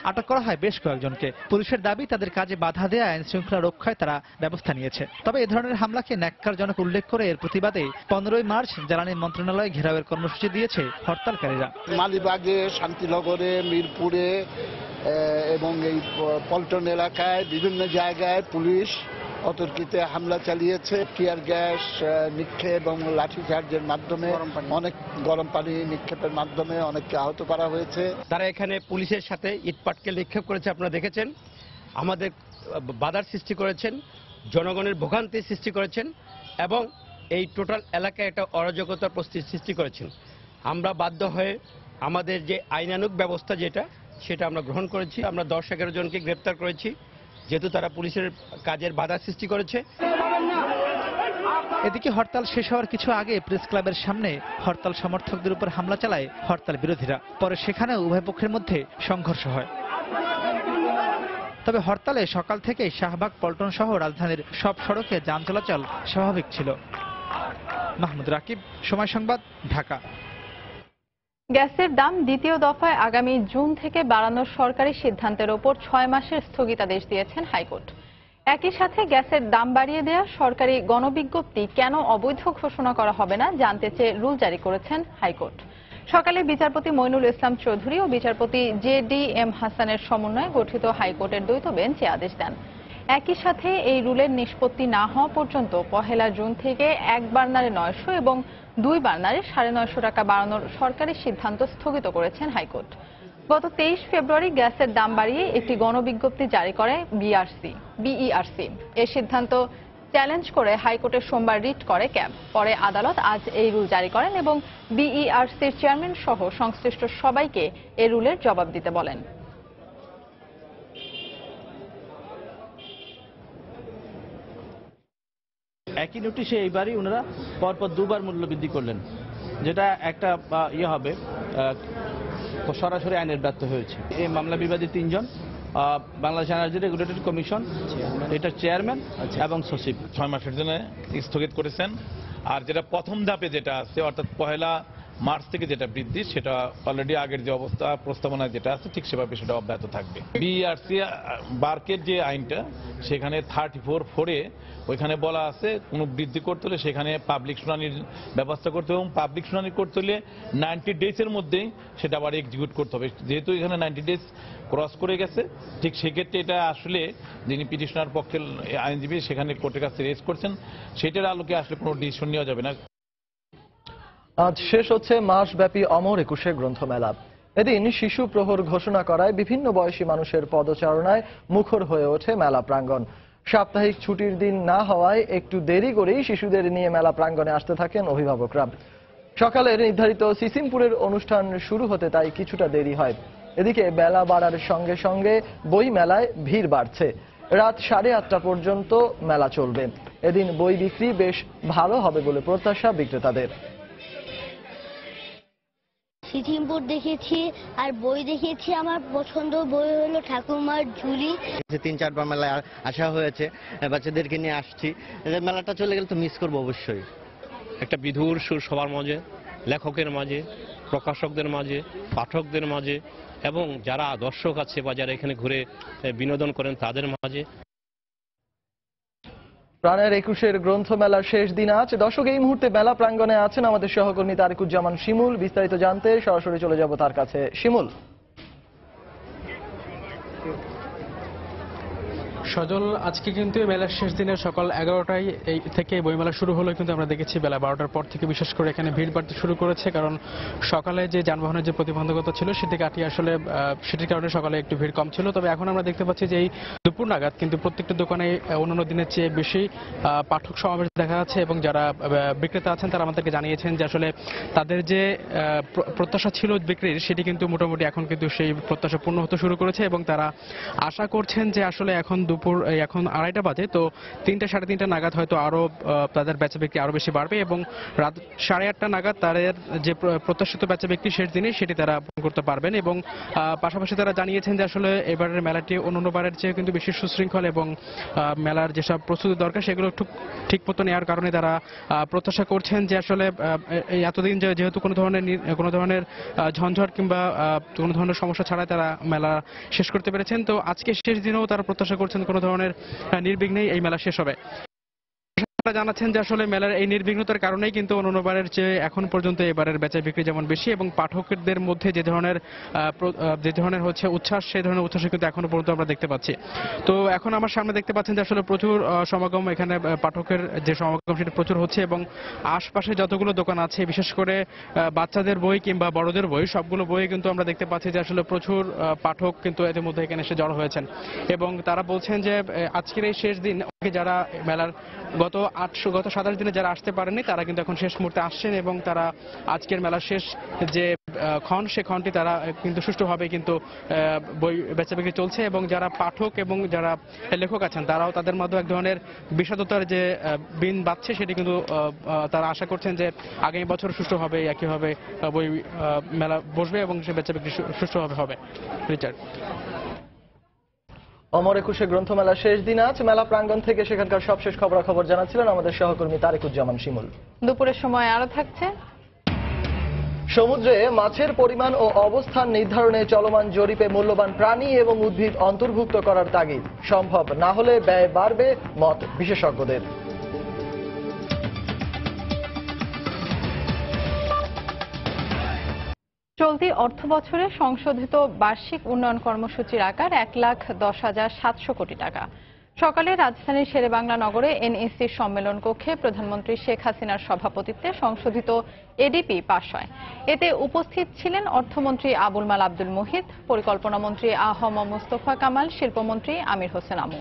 আটক করা হয় বেশ কয়েকজনকে। পুলিশের দাবি, তাদের কাজে বাধা দেয়া আইন শৃঙ্খলা রক্ষায় তারা ব্যবস্থা নিয়েছে। তবে এ ধরনের হামলাকে ন্যাক্কারজনক উল্লেখ করে এর প্রতিবাদে 15ই মার্চ জ্বালানি মন্ত্রণালয় ঘেরাওয়ের কর্মসূচি দিয়েছে হরতালকারীরা। মালিবাগে, শান্তিনগরে, মিরপুরে এবং এই পল্টন এলাকায় বিভিন্ন জায়গায় পুলিশ অতর্কিতে হামলা চালিয়েছে। টিয়ার গ্যাস নিক্ষেপ এবং লাঠিচার্জের মাধ্যমে, অনেক গরম পানি নিক্ষেপের মাধ্যমে অনেককে আহত করা হয়েছে। তারা এখানে পুলিশের সাথে ইটপাটকেল নিক্ষেপ করেছে, আপনারা দেখেছেন। আমাদের বাধার সৃষ্টি করেছেন, জনগণের ভোগান্তির সৃষ্টি করেছেন এবং এই টোটাল এলাকায় একটা অরাজকতার পরিস্থিতি সৃষ্টি করেছেন। আমরা বাধ্য হয়ে আমাদের যে আইনানুগ ব্যবস্থা সেটা আমরা গ্রহণ করেছি। আমরা 10-11 জনকে গ্রেপ্তার করেছি, যেহেতু তারা পুলিশের কাজের বাধা সৃষ্টি করেছে। এদিকে হরতাল শেষ হওয়ার কিছু আগে প্রেস ক্লাবের সামনে হরতাল সমর্থকদের উপর হামলা চালায় হরতাল বিরোধীরা। পরে সেখানেও উভয় পক্ষের মধ্যে সংঘর্ষ হয়। তবে হরতালে সকাল থেকে শাহবাগ, পল্টন সহ রাজধানীর সব সড়কে যান চলাচল স্বাভাবিক ছিল। মাহমুদ রাকিব, সময় সংবাদ, ঢাকা। গ্যাসের দাম দ্বিতীয় দফায় আগামী জুন থেকে বাড়ানোর সরকারি সিদ্ধান্তের ওপর 6 মাসের স্থগিতাদেশ দিয়েছেন হাইকোর্ট। একই সাথে গ্যাসের দাম বাড়িয়ে দেওয়া সরকারি গণবিজ্ঞপ্তি কেন অবৈধ ঘোষণা করা হবে না জানতে চেয়ে রুল জারি করেছেন হাইকোর্ট। সকালে বিচারপতি মইনুল ইসলাম চৌধুরী ও বিচারপতি JD-M হাসানের সমন্বয়ে গঠিত হাইকোর্টের দ্বৈত বেঞ্চ এ আদেশ দেন। একই সাথে এই রুলের নিষ্পত্তি না হওয়া পর্যন্ত 1 জুন থেকে 1 বার্নারে 900 এবং 2 বার্নারে 950 টাকা বাড়ানোর সরকারি সিদ্ধান্ত স্থগিত করেছেন হাইকোর্ট। গত 23 ফেব্রুয়ারি গ্যাসের দাম বাড়িয়ে একটি গণবিজ্ঞপ্তি জারি করে BERC। এই সিদ্ধান্ত চ্যালেঞ্জ করে হাইকোর্টে সোমবার রিট করে ক্যাব। পরে আদালত আজ এই রুল জারি করেন এবং BERCর চেয়ারম্যান সহ সংশ্লিষ্ট সবাইকে এই রুলের জবাব দিতে বলেন। একই নোটিশে এইবারই ওনারা পরপর 2 বার মূল্য বৃদ্ধি করলেন, যেটা একটা হবে সরাসরি আইনের ব্যর্থ হয়েছে। এই মামলা বিবাদী 3 জন, বাংলাদেশ এনার্জি রেগুলেটরি কমিশন, এটা চেয়ারম্যান এবং সচিব 6 মাসের জন্য স্থগিত করেছেন। আর যেটা প্রথম ধাপে যেটা আছে, অর্থাৎ 1 মার্চ থেকে যেটা বৃদ্ধি, সেটা অলরেডি আগের যে অবস্থা প্রস্তাবনায় যেটা আছে ঠিক সেভাবে সেটা অব্যাহত থাকবে। BERC বার্কের যে আইনটা, সেখানে 34(4)-এ ওইখানে বলা আছে কোনো বৃদ্ধি করতে হলে সেখানে পাবলিক শুনানির ব্যবস্থা করতে হবে এবং পাবলিক শুনানি করতে হলে 90 ডেজের মধ্যেই সেটা আবার এক্সিকিউট করতে হবে। যেহেতু এখানে 90 ডেজ ক্রস করে গেছে, ঠিক সেক্ষেত্রে এটা আসলে যিনি পিটিশনার পক্ষের আইনজীবী সেখানে কোর্টের কাছে রেজ করছেন, সেটার আলোকে আসলে কোনো ডিসিশন নেওয়া যাবে না। আজ শেষ হচ্ছে মাসব্যাপী অমর একুশে গ্রন্থমেলা। এদিন শিশু প্রহর ঘোষণা করায় বিভিন্ন বয়সী মানুষের পদচারণায় মুখর হয়ে ওঠে মেলা প্রাঙ্গণ। সাপ্তাহিক ছুটির দিন না হওয়ায় একটু দেরি করেই শিশুদের নিয়ে মেলা প্রাঙ্গণে আসতে থাকেন অভিভাবকরা। সকালের নির্ধারিত সিসিমপুরের অনুষ্ঠান শুরু হতে তাই কিছুটা দেরি হয়। এদিকে বেলা বাড়ার সঙ্গে সঙ্গে বই মেলায় ভিড় বাড়ছে। রাত 8:30 পর্যন্ত মেলা চলবে। এদিন বই বিক্রি বেশ ভালো হবে বলে প্রত্যাশা বিক্রেতাদের। সিসিমপুর দেখেছি আর বই দেখেছি। আমার পছন্দ বই হলো ঠাকুমার ঝুলি। 3-4 বার মেলায় আসা হয়েছে, বাচ্চাদেরকে নিয়ে আসছি। মেলাটা চলে গেলে তো মিস করবো অবশ্যই। একটা বিধুর সুর সবার মাঝে, লেখকের মাঝে, প্রকাশকদের মাঝে, পাঠকদের মাঝে এবং যারা দর্শক আছে বা যারা এখানে ঘুরে বিনোদন করেন তাদের মাঝে। প্রাণের একুশের গ্রন্থমেলার শেষ দিন আজ। দর্শক, এই মুহূর্তে মেলা প্রাঙ্গণে আছেন আমাদের সহকর্মী তারিকুজ্জামান শিমুল। বিস্তারিত জানতে সরাসরি চলে যাব তার কাছে। শিমুল। সজল, আজকে কিন্তু মেলার শেষ দিনে সকাল 11টায় থেকে বইমেলা শুরু হলো, কিন্তু আমরা দেখেছি বেলা 12টার পর থেকে বিশেষ করে এখানে ভিড় বাড়তে শুরু করেছে। কারণ সকালে যে যানবাহনের যে প্রতিবন্ধকতা ছিল সেটি কাটিয়ে আসলে সেটির কারণে সকালে একটু ভিড় কম ছিল। তবে এখন আমরা দেখতে পাচ্ছি যে এই দুপুর নাগাদ কিন্তু প্রত্যেকটা দোকানে অন্যান্য দিনের চেয়ে বেশি পাঠক সমাবেশ দেখা যাচ্ছে এবং যারা বিক্রেতা আছেন তারা আমাদেরকে জানিয়েছেন যে আসলে তাদের যে প্রত্যাশা ছিল বিক্রির সেটি কিন্তু মোটামুটি এখন কিন্তু সেই প্রত্যাশা পূর্ণ হতে শুরু করেছে এবং তারা আশা করছেন যে আসলে এখন দুপুর এখন 2:30 বাজে, তো 3টা 3:30 নাগাদ হয়তো আরো তাদের বেচা বিক্রি আরো বেশি বাড়বে এবং রাত 8:30 নাগাদ তাদের যে প্রত্যাশিত বেচা বিক্রি শেষ দিনে সেটি তারা পূরণ করতে পারবেন। এবং পাশাপাশি তারা জানিয়েছেন যে আসলে এবারের মেলাটি অন্যান্য বারের চেয়ে কিন্তু বেশি সুশৃঙ্খল এবং মেলার যেসব প্রস্তুতি দরকার সেগুলো ঠিক মতো নেওয়ার কারণে তারা প্রত্যাশা করছেন যে আসলে এতদিন যেহেতু কোনো ধরনের ঝঞ্ঝট কিংবা কোনো ধরনের সমস্যা ছাড়াই তারা মেলা শেষ করতে পেরেছেন, তো আজকে শেষ দিনেও তারা প্রত্যাশা করছেন কোনো ধরনের নির্বিঘ্নেই এই মেলা শেষ হবে। জানাচ্ছেন যে আসলে মেলার এই নির্বিঘ্নতার কারণেই কিন্তু অন্যবারের চেয়ে এখন পর্যন্ত এবারের বেচা বিক্রি যেমন বেশি এবং পাঠকদের মধ্যে যে ধরনের হচ্ছে উচ্ছ্বাস, সেই ধরনের উচ্ছ্বাস কিন্তু এখনো পর্যন্ত আমরা দেখতে পাচ্ছি। তো এখন আমার সামনে দেখতে পাচ্ছেন যে আসলে প্রচুর সমাগম, এখানে পাঠকের যে সমাগম সেটা প্রচুর হচ্ছে এবং আশপাশে যতগুলো দোকান আছে বিশেষ করে বাচ্চাদের বই কিংবা বড়দের বই সবগুলো বই কিন্তু আমরা দেখতে পাচ্ছি যে আসলে প্রচুর পাঠক কিন্তু এর মধ্যে এখানে এসে জড়ো হয়েছেন এবং তারা বলছেন যে আজকের এই শেষ দিন যারা মেলার গত 27 দিনে যারা আসতে পারেননি তারা কিন্তু এখন শেষ মুহূর্তে আসছেন এবং তারা আজকের মেলার শেষ যে ক্ষণ সে ক্ষণটি তারা কিন্তু সুষ্ঠুভাবে কিন্তু বই বেচাবিক্রি চলছে এবং যারা পাঠক এবং যারা লেখক আছেন তারাও তাদের মধ্যে এক ধরনের বিষাদতার যে বিন বাজছে সেটি কিন্তু তারা আশা করছেন যে আগামী বছর সুষ্ঠুভাবে একইভাবে বই মেলা বসবে এবং সে বেচাবিক্রি সুষ্ঠুভাবে হবে। রিচার্ড। অমর একুশে গ্রন্থমেলা শেষ দিন আজ মেলা প্রাঙ্গণ থেকে সেখানকার সবশেষ খবরাখবর জানাচ্ছিলেন আমাদের সহকর্মী তারেকুজ্জামান শিমুল। দুপুরের সময় আরো থাকছে সমুদ্রে মাছের পরিমাণ ও অবস্থান নির্ধারণে চলমান জরিপে মূল্যবান প্রাণী এবং উদ্ভিদ অন্তর্ভুক্ত করার তাগিদ, সম্ভব না হলে ব্যয় বাড়বে মত বিশেষজ্ঞদের। চলতি অর্থবছরে সংশোধিত বার্ষিক উন্নয়ন কর্মসূচির আকার 1,10,700 কোটি টাকা। সকালে রাজধানীর শেরেবাংলা নগরে এনইসি সম্মেলন কক্ষে প্রধানমন্ত্রী শেখ হাসিনার সভাপতিত্বে সংশোধিত এডিপি পাশ হয়। এতে উপস্থিত ছিলেন অর্থমন্ত্রী আবুল মাল আব্দুল মুহিত, পরিকল্পনা মন্ত্রী আ.হ.ম মোস্তফা কামাল, শিল্পমন্ত্রী আমির হোসেন আমু।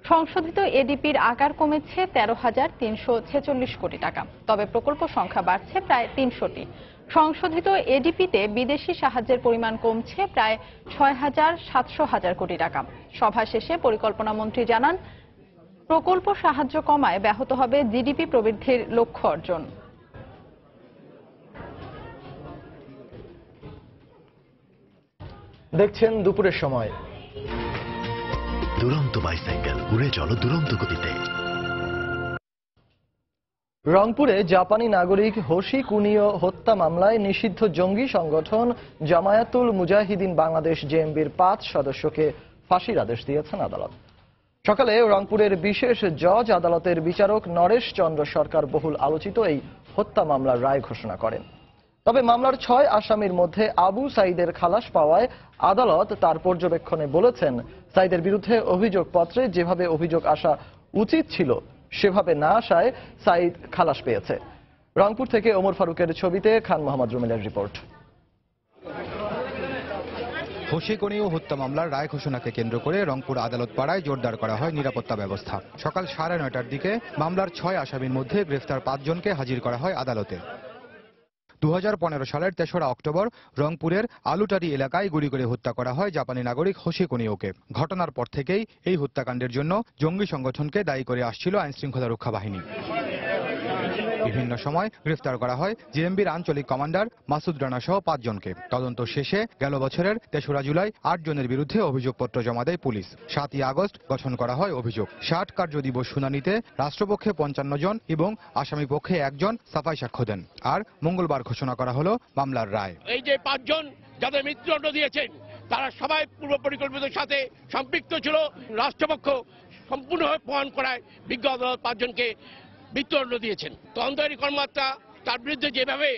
সংশোধিত এডিপির আকার কমেছে 13,346 কোটি টাকা, তবে প্রকল্প সংখ্যা বাড়ছে প্রায় 300টি। সংশোধিত এডিপিতে বিদেশি সাহায্যের পরিমাণ কমছে প্রায় 6,700 কোটি টাকা। সভা শেষে পরিকল্পনা মন্ত্রী জানান, প্রকল্প সাহায্য কমায় ব্যাহত হবে জিডিপি প্রবৃদ্ধির লক্ষ্য অর্জন। দেখছেন দুপুরের সময়। দুরন্ত বাইসাইকেল, উড়ে চলো দুরন্ত গতিতে। রংপুরে জাপানি নাগরিক হোশি কুনিও হত্যা মামলায় নিষিদ্ধ জঙ্গি সংগঠন জামায়াতুল মুজাহিদিন বাংলাদেশ জেএমবির 5 সদস্যকে ফাঁসির আদেশ দিয়েছেন আদালত। সকালে রংপুরের বিশেষ জজ আদালতের বিচারক নরেশ চন্দ্র সরকার বহুল আলোচিত এই হত্যা মামলার রায় ঘোষণা করেন। তবে মামলার 6 আসামির মধ্যে আবু সাইদের খালাস পাওয়ায় আদালত তার পর্যবেক্ষণে বলেছেন, সাইদের বিরুদ্ধে অভিযোগপত্রে যেভাবে অভিযোগ আসা উচিত ছিল সেভাবে না আসায় সাইদ খালাস পেয়েছে। রংপুর থেকে ওমর ফারুকের ছবিতে খান মোহাম্মদ রুমেলের রিপোর্ট। হোশি কুনিও হত্যা মামলার রায় ঘোষণাকে কেন্দ্র করে রংপুর আদালত পাড়ায় জোরদার করা হয় নিরাপত্তা ব্যবস্থা। সকাল 9:30টার দিকে মামলার 6 আসামির মধ্যে গ্রেফতার 5 জনকে হাজির করা হয় আদালতে। 2015 সালের 3রা অক্টোবর রংপুরের আলুটারি এলাকায় গুলি করে হত্যা করা হয় জাপানি নাগরিক হোশি কুনিওকে। ঘটনার পর থেকেই এই হত্যাকাণ্ডের জন্য জঙ্গি সংগঠনকে দায়ী করে আসছিল আইনশৃঙ্খলা রক্ষা বাহিনী। বিভিন্ন সময় গ্রেফতার করা হয় জেএমবির আঞ্চলিক কমান্ডার মাসুদ রানা সহ 5 জনকে। তদন্ত শেষে গেল বছরের 3রা জুলাই 8 জনের বিরুদ্ধে অভিযোগপত্র জমা দেয় পুলিশ। 7ই আগস্ট গঠন করা হয় অভিযোগ। 60 কার্যদিবস শুনানিতে রাষ্ট্রপক্ষে 55 জন এবং আসামি পক্ষে 1 জন সাফাই সাক্ষ্য দেন। আর মঙ্গলবার ঘোষণা করা হলো মামলার রায়। এই যে 5 জন যাদের মৃত্যুদণ্ড দিয়েছেন তারা সবাই পূর্ব পরিকল্পিতের সাথে সম্পৃক্ত ছিল। রাষ্ট্রপক্ষ সম্পূর্ণভাবে প্রমাণ করায় বিজ্ঞ আদালত 5 জনকে মৃত্যুদণ্ড দিয়েছেন। তদন্তকারী কর্মকর্তা তার বিরুদ্ধে যেভাবে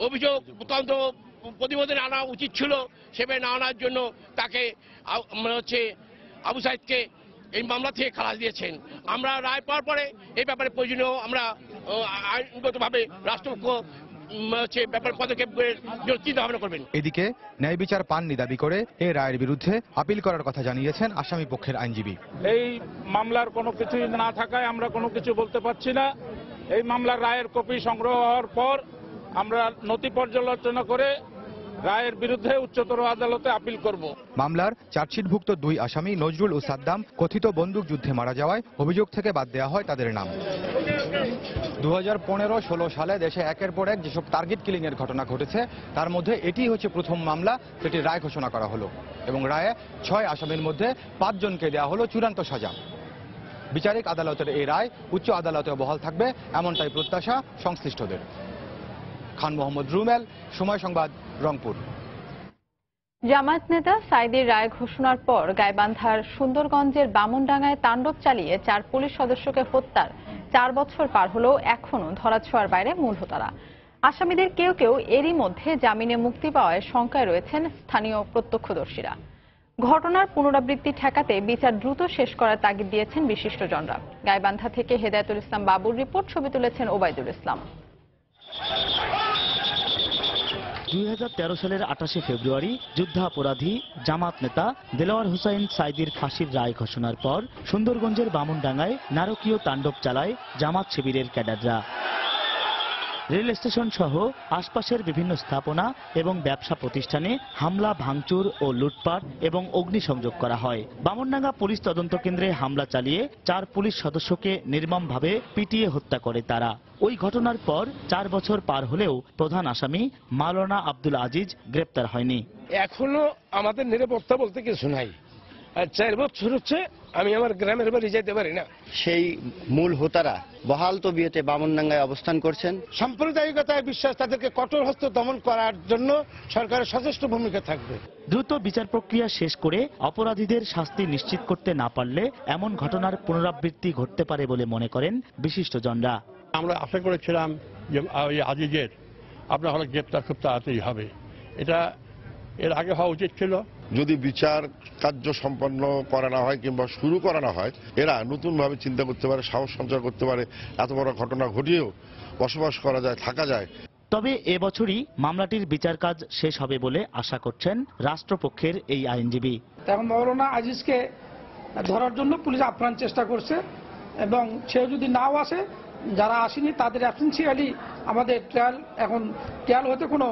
অভিযোগ তদন্ত প্রতিবেদনে আনা উচিত ছিল সেভাবে না আনার জন্য তাকে আবু সাইদকে এই মামলা থেকে খালাস দিয়েছেন। আমরা রায় পাওয়ার পরে এই ব্যাপারে প্রয়োজনীয় আমরা আইনগতভাবে রাষ্ট্রপক্ষ ব্যাপার পদক্ষেপের চিন্তা ভাবনা করবেন। এদিকে ন্যায় বিচার পাননি দাবি করে এই রায়ের বিরুদ্ধে আপিল করার কথা জানিয়েছেন আসামি পক্ষের আইনজীবী। এই মামলার কোনো কিছুই না থাকায় আমরা কোনো কিছু বলতে পারছি না। এই মামলার রায়ের কপি সংগ্রহ হওয়ার পর আমরা নথি পর্যালোচনা করে রায়ের বিরুদ্ধে উচ্চতর আদালতে আপিল করব। মামলার চার্জশিটভুক্ত 2 আসামি নজরুল ও সাদ্দাম কথিত বন্দুক যুদ্ধে মারা যাওয়ায় অভিযোগ থেকে বাদ দেওয়া হয় তাদের নাম। 2015-16 সালে দেশে একের পর এক যেসব টার্গেট কিলিং এর ঘটনা ঘটেছে তার মধ্যে এটি হচ্ছে প্রথম মামলা যেটি রায় ঘোষণা করা হলো এবং রায়ে 6 আসামির মধ্যে 5 জনকে দেওয়া হলো চূড়ান্ত সাজা। বিচারিক আদালতের এই রায় উচ্চ আদালতে বহাল থাকবে এমনটাই প্রত্যাশা সংশ্লিষ্টদের। খান মোহাম্মদ রুমেল, সময় সংবাদ, রংপুর। জামায়াত নেতা সাইদের রায় ঘোষণার পর গাইবান্ধার সুন্দরগঞ্জের বামনডাঙ্গায় তাণ্ডব চালিয়ে 4 পুলিশ সদস্যকে হত্যার 4 বছর পার হলেও এখনও ধরাছোঁয়ার বাইরে মূল হোতারা। আসামিদের কেউ কেউ এরই মধ্যে জামিনে মুক্তি পাওয়ায় শঙ্কায় রয়েছেন স্থানীয় প্রত্যক্ষদর্শীরা। ঘটনার পুনরাবৃত্তি ঠেকাতে বিচার দ্রুত শেষ করার তাগিদ দিয়েছেন বিশিষ্টজনরা। গাইবান্ধা থেকে হেদায়েতুল ইসলাম বাবুর রিপোর্ট, ছবি তুলেছেন ওবায়দুল ইসলাম। 2013 সালের 28 ফেব্রুয়ারি যুদ্ধাপরাধী জামাত নেতা দেলোয়ার হোসাইন সাইদির ফাঁসির রায় ঘোষণার পর সুন্দরগঞ্জের বামনডাঙ্গায় নারকীয় তাণ্ডব চালায় জামাত শিবিরের ক্যাডাররা। রেল স্টেশন সহ আশপাশের বিভিন্ন স্থাপনা এবং ব্যবসা প্রতিষ্ঠানে হামলা, ভাঙচুর ও লুটপাট এবং অগ্নিসংযোগ করা হয়। বামনডাঙ্গা পুলিশ তদন্ত কেন্দ্রে হামলা চালিয়ে 4 পুলিশ সদস্যকে নির্মমভাবে পিটিয়ে হত্যা করে তারা। ওই ঘটনার পর 4 বছর পার হলেও প্রধান আসামি মাওলানা আব্দুল আজিজ গ্রেপ্তার হয়নি। এখনো আমাদের নিরাপত্তা বলতে কিছু নাই। আর 4 বছর হচ্ছে আমি আমার গ্রামের বাড়ি যেতে পারি না। সেই মূল হোতারা বহাল তবিয়তে বামনডাঙ্গায় অবস্থান করছেন। সাম্প্রদায়িকতায় বিশ্বাস, তাদেরকে কঠোর হস্তে দমন করার জন্য সরকারের সচেষ্ট ভূমিকা থাকবে। দ্রুত বিচার প্রক্রিয়া শেষ করে অপরাধীদের শাস্তি নিশ্চিত করতে না পারলে এমন ঘটনার পুনরাবৃত্তি ঘটতে পারে বলে মনে করেন বিশিষ্টজনরা। আমরা আশা করেছিলাম যে আজিজের আপনার হলে গ্রেপ্তার খুব তাড়াতাড়ি হবে, এটা এর আগে হওয়া উচিত ছিল। যদি বিচার কার্য সম্পন্ন করা না হয় কিংবা শুরু করা না হয়, এরা নতুনভাবে চিন্তা করতে পারে, সাহস সঞ্চার করতে পারে, এত বড় ঘটনা ঘটিয়েও বসবাস করা যায়, থাকা যায়। তবে এবছরই মামলাটির বিচার কাজ শেষ হবে বলে আশা করছেন রাষ্ট্রপক্ষের এই আইনজীবী। এখন মাওলানা আজিজকে ধরার জন্য পুলিশ আপ্রাণ চেষ্টা করছে এবং সে যদি নাও আসে, যারা আসেনি তাদের অ্যাবসেন্সিয়ালি আমাদের ট্রায়াল হতে কোনো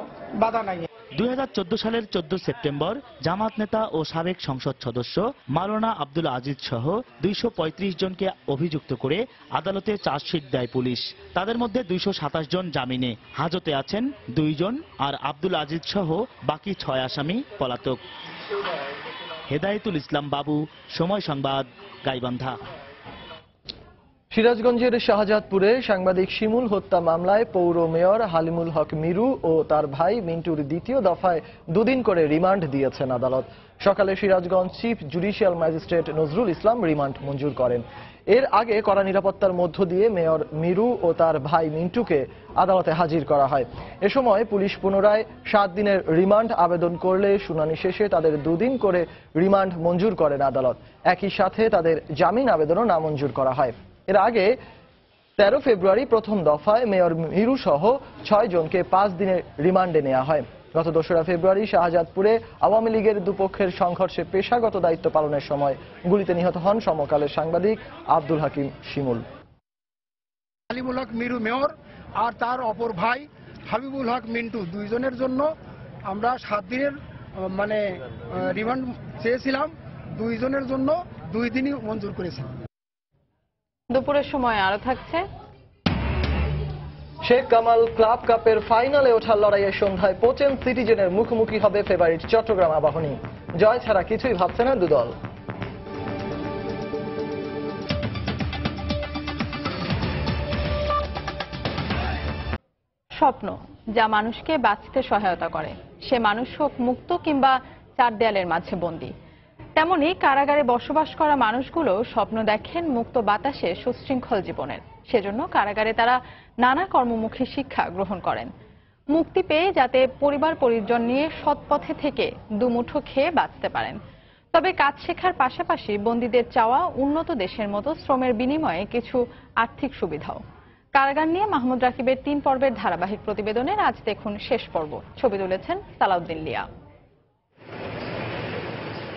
বাধা নাই। 2014 সালের 14 সেপ্টেম্বর জামাত নেতা ও সাবেক সংসদ সদস্য মাওলানা আব্দুল আজিজ সহ 235 জনকে অভিযুক্ত করে আদালতে চার্জশিট দেয় পুলিশ। তাদের মধ্যে 227 জন জামিনে, হাজতে আছেন 2 জন, আর আব্দুল আজিজ সহ বাকি 6 আসামি পলাতক। হেদায়েতুল ইসলাম বাবু, সময় সংবাদ, গাইবান্ধা। সিরাজগঞ্জের শাহজাদপুরে সাংবাদিক শিমুল হত্যা মামলায় পৌর মেয়র হালিমুল হক মিরু ও তার ভাই মিন্টুর দ্বিতীয় দফায় 2 দিন করে রিমান্ড দিয়েছেন আদালত। সকালে Sirajganj chief judicial magistrate Nazrul Islam remand মঞ্জুর করেন। এর আগে কড়া নিরাপত্তার মধ্য দিয়ে মেয়র মিরু ও তার ভাই মিন্টুকে আদালতে হাজির করা হয়। এ সময় পুলিশ পুনরায় 7 দিনের রিমান্ড আবেদন করলে শুনানি শেষে তাদের 2 দিন করে রিমান্ড মঞ্জুর করেন আদালত। একই সাথে তাদের জামিন আবেদনও নামঞ্জুর করা হয়। এর আগে 13 ফেব্রুয়ারি প্রথম দফায় মেয়র মিরু সহ 6 জনকে 5 দিনের রিমান্ডে নেওয়া হয়। গত 2রা ফেব্রুয়ারি শাহজাদপুরে আওয়ামী লীগের দুপক্ষের সংঘর্ষে পেশাগত দায়িত্ব পালনের সময় গুলিতে নিহত হন সমকালের সাংবাদিক আব্দুল হাকিম শিমুল। হালিমুল হক মিরু মেয়র আর তার অপর ভাই হাবিবুল হক মিন্টু 2 জনের জন্য আমরা 7 দিনের রিমান্ড চেয়েছিলাম। 2 জনের জন্য 2 দিনই মঞ্জুর করেছেন। দুপুরের সময় আরো থাকছে। শেখ কামাল ক্লাব কাপের ফাইনালে ওঠার লড়াইয়ে সন্ধ্যায় পোচেন সিটিজেনের মুখোমুখি হবে ফেভারিট চট্টগ্রাম আবাহনী। জয় ছাড়া কিছুই ভাবছে না দুদল। স্বপ্ন যা মানুষকে বাঁচতে সহায়তা করে, সে মানুষ হোক মুক্ত কিংবা 4 দেয়ালের মাঝে বন্দী। তেমনি কারাগারে বসবাস করা মানুষগুলো স্বপ্ন দেখেন মুক্ত বাতাসে সুশৃঙ্খল জীবনের। সেজন্য কারাগারে তারা নানা কর্মমুখী শিক্ষা গ্রহণ করেন, মুক্তি পেয়ে যাতে পরিবার পরিজন নিয়ে সৎ পথে থেকে দুমুঠো খেয়ে বাঁচতে পারেন। তবে কাজ শেখার পাশাপাশি বন্দীদের চাওয়া উন্নত দেশের মতো শ্রমের বিনিময়ে কিছু আর্থিক সুবিধাও। কারাগার নিয়ে মাহমুদ রাকিবের 3 পর্বের ধারাবাহিক প্রতিবেদনের আজ দেখুন শেষ পর্ব। ছবি তুলেছেন সালাউদ্দিন লিয়া।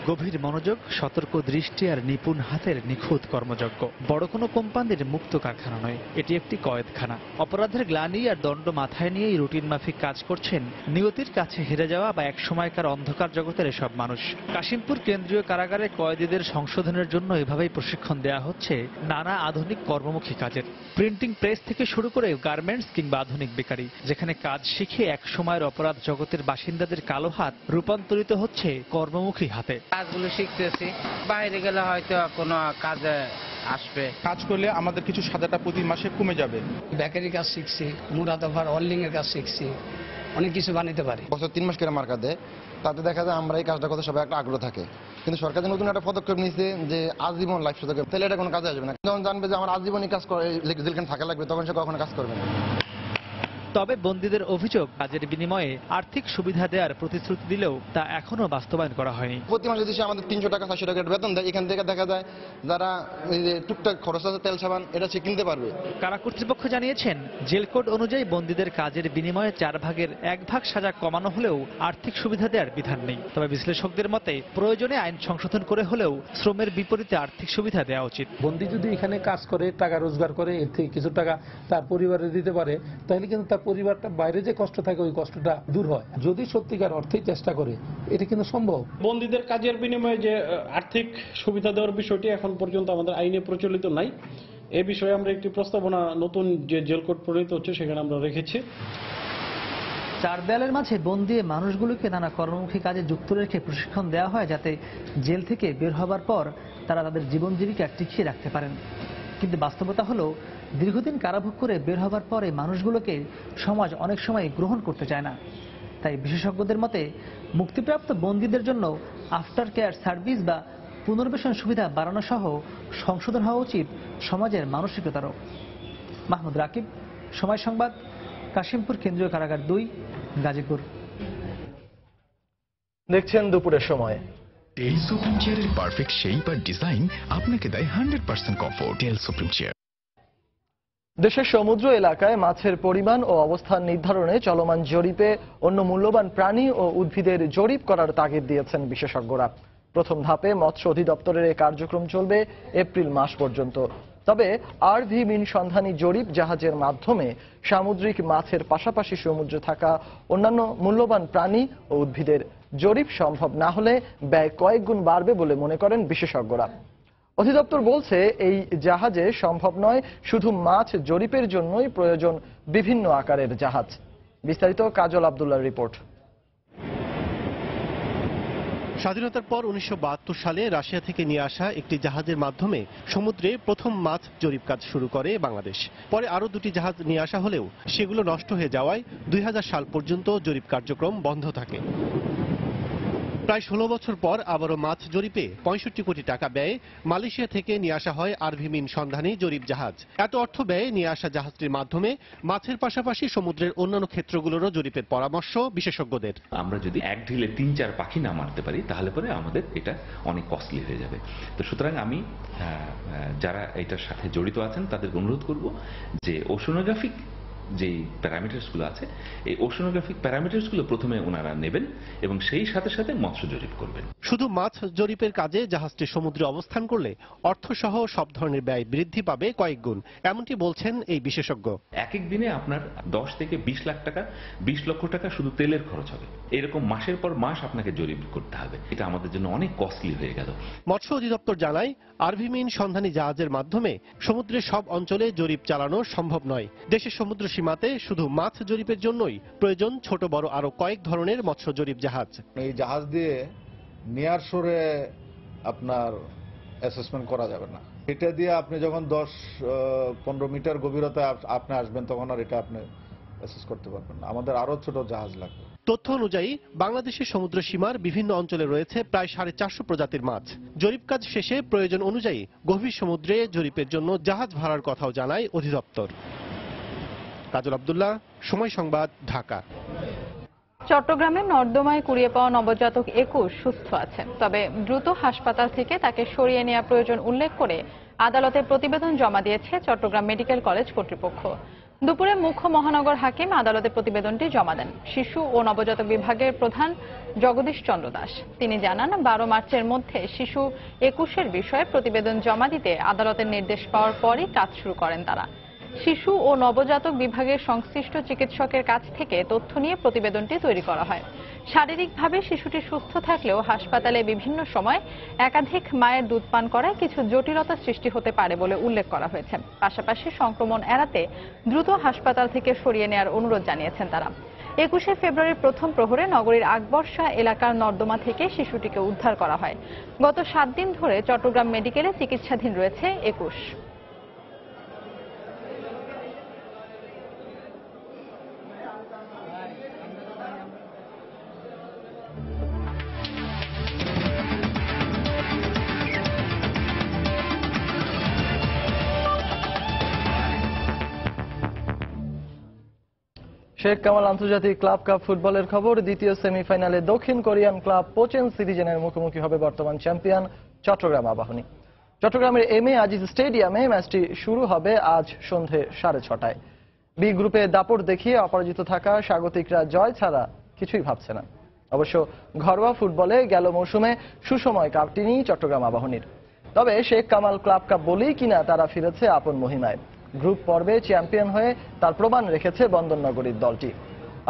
গভীর মনোযোগ, সতর্ক দৃষ্টি আর নিপুণ হাতের নিখুঁত কর্মযজ্ঞ। বড় কোনো কোম্পানির মুক্ত কারখানা নয়, এটি একটি কয়েদখানা। অপরাধের গ্লানি আর দণ্ড মাথায় নিয়েই রুটিন মাফিক কাজ করছেন নিয়তির কাছে হেরে যাওয়া বা এক সময়কার অন্ধকার জগতের এসব মানুষ। কাশিমপুর কেন্দ্রীয় কারাগারে কয়েদিদের সংশোধনের জন্য এভাবেই প্রশিক্ষণ দেওয়া হচ্ছে নানা আধুনিক কর্মমুখী কাজের। প্রিন্টিং প্রেস থেকে শুরু করে গার্মেন্টস কিংবা আধুনিক বেকারি, যেখানে কাজ শিখে এক সময়ের অপরাধ জগতের বাসিন্দাদের কালো হাত রূপান্তরিত হচ্ছে কর্মমুখী হাতে। কাজগুলো শিখতেছি, বাইরে গেলে হয়তো কোনো কাজে আসবে। কাজ করলে আমাদের কিছু সাদাটা প্রতি মাসে কমে যাবে। বেকারি কাজ শিখছি, মুরাদাভার অল্লিং এর কাজ শিখছি, অনেক কিছু বানাতে পারি। বছর 3 মাস করে মার্কা দেয়, তাতে দেখা যায় আমরা এই কাজটা করতে সবাই একটা আগ্রহ থাকে। কিন্তু সরকার নতুন একটা পদক্ষেপ নিয়েছে যে আজীবন লাইফ সুযোগ, তাহলে এটা কোনো কাজে আসবে না। যখন জানবে যে আমার আজীবনই কাজ করে জেলখানে থাকা লাগবে, তখন সে কখনো কাজ করবে না। তবে বন্দীদের অভিযোগ, কাজের বিনিময়ে আর্থিক সুবিধা দেওয়ার প্রতিশ্রুতি দিলেও তা এখনো বাস্তবায়ন করা হয়নি। প্রতি মাসে যদি আমাদের 300 টাকা 400 টাকা বেতন দেয়, এখান থেকে দেখা যায় যারা টুকটাক খরচ আছে তেল সাবান এটা সে কিনতে পারবে। কারা কর্তৃপক্ষ জানিয়েছেন, জেল কোড অনুযায়ী বন্দীদের কাজের বিনিময়ে 4 ভাগের 1 ভাগ সাজা কমানো হলেও আর্থিক সুবিধা দেওয়ার বিধান নেই। তবে বিশ্লেষকদের মতে প্রয়োজনে আইন সংশোধন করে হলেও শ্রমের বিপরীতে আর্থিক সুবিধা দেওয়া উচিত। বন্দী যদি এখানে কাজ করে, টাকা রোজগার করে, এর থেকে কিছু টাকা তার পরিবারে দিতে পারে, তাহলে কিন্তু তার পরিবারটা বাইরে যে কষ্ট থাকে ওই কষ্টটা দূর হয়। যদি সত্যিকার অর্থেই চেষ্টা করে এটা কিন্তু সম্ভব। বন্দীদের কাজের বিনিময়ে যে আর্থিক সুবিধা দেওয়ার বিষয়টি এখন পর্যন্ত আমাদের আইনে প্রচলিত নাই। এ বিষয়ে আমরা একটি প্রস্তাবনা নতুন যে জেল কোড প্রণীত হচ্ছে সেখানে আমরা রেখেছি। চার দেয়ালের মাঝে বন্দী মানুষগুলোকে নানা কর্মমুখী কাজে যুক্ত রেখে প্রশিক্ষণ দেওয়া হয় যাতে জেল থেকে বের হবার পর তারা তাদের জীবন জীবিকা টিকিয়ে রাখতে পারেন। কিন্তু বাস্তবতা হলো দীর্ঘদিন কারাভোগ করে বের হবার পর এই মানুষগুলোকে সমাজ অনেক সময় গ্রহণ করতে চায় না। তাই বিশেষজ্ঞদের মতে মুক্তিপ্রাপ্ত বন্দীদের জন্য আফটার কেয়ার সার্ভিস বা পুনর্বাসন সুবিধা বাড়ানো সহ সংশোধন হওয়া উচিত সমাজের মানসিকতারও। মাহমুদ রাকিব, সময় সংবাদ, কাশিমপুর কেন্দ্রীয় কারাগার 2, গাজীপুর। দেখছেন দুপুরের সময়। টেল সুপ্রিম চেয়ারের পারফেক্ট শেপ আর ডিজাইন আপনাকে দেয় 100% কমফোর্ট। টেল সুপ্রিম চেয়ার। দেশের সমুদ্র এলাকায় মাছের পরিমাণ ও অবস্থান নির্ধারণে চলমান জরিপে অন্য মূল্যবান প্রাণী ও উদ্ভিদের জরিপ করার তাগিদ দিয়েছেন বিশেষজ্ঞরা। প্রথম ধাপে মৎস্য অধিদপ্তরের এই কার্যক্রম চলবে এপ্রিল মাস পর্যন্ত। তবে আরভি মিন সন্ধানী জরিপ জাহাজের মাধ্যমে সামুদ্রিক মাছের পাশাপাশি সমুদ্রে থাকা অন্যান্য মূল্যবান প্রাণী ও উদ্ভিদের জরিপ সম্ভব না হলে ব্যয় কয়েক গুণ বাড়বে বলে মনে করেন বিশেষজ্ঞরা। অধিদপ্তর বলছে এই জাহাজে সম্ভব নয় শুধু মাছ জরিপের জন্যই প্রয়োজন বিভিন্ন আকারের জাহাজ। বিস্তারিত কাজল আব্দুল্লাহর রিপোর্ট। স্বাধীনতার পর 1972 সালে রাশিয়া থেকে নিয়ে আসা একটি জাহাজের মাধ্যমে সমুদ্রে প্রথম মাছ জরিপ কাজ শুরু করে বাংলাদেশ। পরে আরও দুটি জাহাজ নিয়ে আসা হলেও সেগুলো নষ্ট হয়ে যাওয়ায় 2000 সাল পর্যন্ত জরিপ কার্যক্রম বন্ধ থাকে। প্রায় 16 বছর পর আবারও মাছ জরিপে 65 কোটি টাকা ব্যয়ে মালয়েশিয়া থেকে নিয়ে আসা হয় আরভি মিন সন্ধানী জরিপ জাহাজ। এত অর্থ ব্যয়ে নিয়ে আসা জাহাজটির মাধ্যমে মাছের পাশাপাশি সমুদ্রের অন্যান্য ক্ষেত্রগুলোরও জরিপের পরামর্শ বিশেষজ্ঞদের। আমরা যদি এক ঢিলে 3-4 পাখি না মারতে পারি তাহলে পরে আমাদের এটা অনেক কস্টলি হয়ে যাবে। তো সুতরাং আমি যারা এটার সাথে জড়িত আছেন তাদেরকে অনুরোধ করব যে ওশনোগ্রাফিক যে প্যারামিটার্সগুলো আছে এই ওশনোগ্রাফিক প্যারামিটার্সগুলো প্রথমে ওনারা নেবেন এবং সেই সাথে সাথে মৎস্য জরিপ করবেন। শুধু মাছ জরিপের কাজে জাহাজটি সমুদ্রে অবস্থান করলে অর্থসহ সব ধরনের ব্যয় বৃদ্ধি পাবে কয়েক গুণ, এমনটি বলছেন এই বিশেষজ্ঞ। এক এক দিনে আপনার 10 থেকে 20 লাখ টাকা, 20 লক্ষ টাকা শুধু তেলের খরচ হবে। এরকম মাসের পর মাস আপনাকে জরিপ করতে হবে। এটা আমাদের জন্য অনেক কস্টলি হয়ে গেল। মৎস্য অধিদপ্তর জানায় আরভি মিন সন্ধানী জাহাজের মাধ্যমে সমুদ্রের সব অঞ্চলে জরিপ চালানো সম্ভব নয়। দেশের সমুদ্র সীমাতে শুধু মাছ জরিপের জন্যই প্রয়োজন ছোট বড় আরো কয়েক ধরনের মৎস্য জরিপ জাহাজ। এই জাহাজ দিয়ে নিয়ার শোরে আপনার অ্যাসেসমেন্ট করা যাবে না। এটা দিয়ে আপনি যখন 10-15 মিটার গভীরতায় আপনি আসবেন তখন আর এটা আপনি অ্যাসেস করতে পারবেন না। আমাদের আরো ছোট জাহাজ লাগবে। তথ্য অনুযায়ী বাংলাদেশের সমুদ্র সীমার বিভিন্ন অঞ্চলে রয়েছে প্রায় 450 প্রজাতির মাছ। জরিপ কাজ শেষে প্রয়োজন অনুযায়ী গভীর সমুদ্রে জরিপের জন্য জাহাজ ভাড়ার কথাও জানায় অধিদপ্তর। কাজল আব্দুল্লাহ, সময় সংবাদ, ঢাকা। চট্টগ্রামের নর্দমায় কুড়িয়ে পাওয়া নবজাতক 21 সুস্থ আছেন, তবে দ্রুত হাসপাতাল থেকে তাকে সরিয়ে নেওয়া প্রয়োজন উল্লেখ করে আদালতে প্রতিবেদন জমা দিয়েছে চট্টগ্রাম মেডিকেল কলেজ কর্তৃপক্ষ। দুপুরে মুখ্য মহানগর হাকিম আদালতে প্রতিবেদনটি জমা দেন শিশু ও নবজাতক বিভাগের প্রধান জগদীশ চন্দ্র দাস। তিনি জানান 12 মার্চের মধ্যে শিশু 21-এর বিষয়ে প্রতিবেদন জমা দিতে আদালতের নির্দেশ পাওয়ার পরই কাজ শুরু করেন তারা। শিশু ও নবজাতক বিভাগের সংশ্লিষ্ট চিকিৎসকের কাছ থেকে তথ্য নিয়ে প্রতিবেদনটি তৈরি করা হয়। শারীরিকভাবে শিশুটি সুস্থ থাকলেও হাসপাতালে বিভিন্ন সময় একাধিক মায়ের দুধ পান করায় কিছু জটিলতা সৃষ্টি হতে পারে বলে উল্লেখ করা হয়েছে। পাশাপাশি সংক্রমণ এড়াতে দ্রুত হাসপাতাল থেকে সরিয়ে নেওয়ার অনুরোধ জানিয়েছেন তারা। 21শে ফেব্রুয়ারির প্রথম প্রহরে নগরীর আকবরশাহ এলাকার নর্দমা থেকে শিশুটিকে উদ্ধার করা হয়। গত 7 দিন ধরে চট্টগ্রাম মেডিকেলে চিকিৎসাধীন রয়েছে 21। শেখ কামাল আন্তর্জাতিক ক্লাব কাপ ফুটবলের খবর। দ্বিতীয় সেমিফাইনালে দক্ষিণ কোরিয়ান ক্লাব পোচেন সিটিজেনের মুখোমুখি হবে বর্তমান চ্যাম্পিয়ন চট্টগ্রাম আবাহনী। চট্টগ্রামের এমএ আজিজ স্টেডিয়ামে ম্যাচটি শুরু হবে আজ সন্ধে 6:30টায়। বি গ্রুপে দাপট দেখিয়ে অপরাজিত থাকা স্বাগতিকরা জয় ছাড়া কিছুই ভাবছে না। অবশ্য ঘরোয়া ফুটবলে গেল মৌসুমে সুসময় কাটিনি চট্টগ্রাম আবাহনীর। তবে শেখ কামাল ক্লাব কাপ বলেই কিনা তারা ফিরেছে আপন মহিমায়। গ্রুপ পর্বে চ্যাম্পিয়ন হয়ে তার প্রমাণ রেখেছে বন্দরনগরীর দলটি।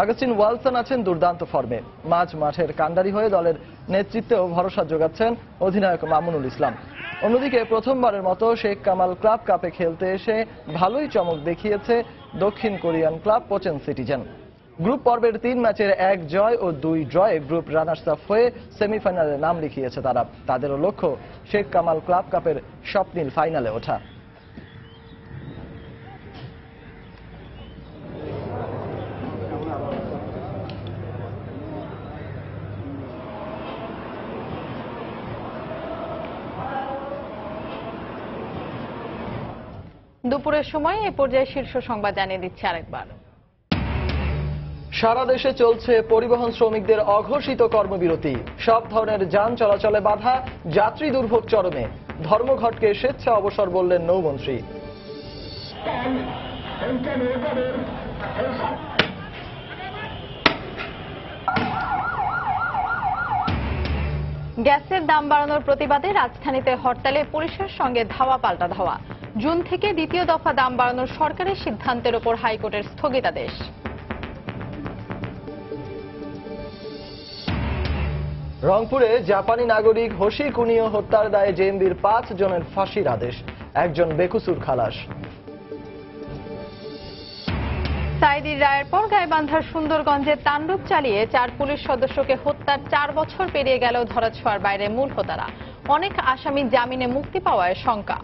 আগস্টিন ওয়ালসন আছেন দুর্দান্ত ফর্মে। মাঝ মাঠের কান্ডারি হয়ে দলের নেতৃত্বেও ভরসা যোগাচ্ছেন অধিনায়ক মামুনুল ইসলাম। অন্যদিকে প্রথমবারের মতো শেখ কামাল ক্লাব কাপে খেলতে এসে ভালোই চমক দেখিয়েছে দক্ষিণ কোরিয়ান ক্লাব কোচেন সিটিজেন। গ্রুপ পর্বের 3 ম্যাচের 1 জয় ও 2 ড্রয়ে গ্রুপ রানার্স আপ হয়ে সেমিফাইনালে নাম লিখিয়েছে তারা। তাদেরও লক্ষ্য শেখ কামাল ক্লাব কাপের স্বপ্নীল ফাইনালে ওঠা। দুপুরের সময় এ পর্যায়ে শীর্ষ সংবাদ জানিয়ে দিচ্ছে আরেকবার। সারা দেশে চলছে পরিবহন শ্রমিকদের অঘোষিত কর্মবিরতি। সব ধরনের যান চলাচলে বাধা, যাত্রী দুর্ভোগ চরমে। ধর্মঘটকে স্বেচ্ছা অবসর বললেন নৌমন্ত্রী। গ্যাসের দাম বাড়ানোর প্রতিবাদে রাজধানীতে হরতালে পুলিশের সঙ্গে ধাওয়া পাল্টা ধাওয়া। জুন থেকে দ্বিতীয় দফা দাম বাড়ানোর সরকারের সিদ্ধান্তের ওপর হাইকোর্টের স্থগিতাদেশ। রংপুরে জাপানি নাগরিক হোশি কুনিও হত্যার দায়ে জেএমবির 5 জনের ফাঁসির আদেশ। একজন বেকসুর খালাস। সাঈদীর রায়ের পর গাইবান্ধার সুন্দরগঞ্জে তাণ্ডব চালিয়ে 4 পুলিশ সদস্যকে হত্যার 4 বছর পেরিয়ে গেলেও ধরাছোঁয়ার বাইরে মূল হোতারা। অনেক আসামি জামিনে মুক্তি পাওয়ায় শঙ্কা।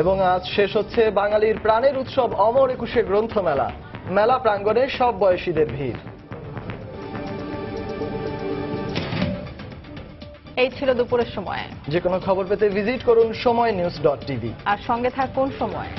এবং আজ শেষ হচ্ছে বাঙালির প্রাণের উৎসব অমর একুশে গ্রন্থমেলা। মেলা প্রাঙ্গণে সব বয়সীদের ভিড়। এই ছিল দুপুরের সময়। যে কোনো খবর পেতে ভিজিট করুন সময় নিউজ.টিভি আর সঙ্গে থাকুন সময়।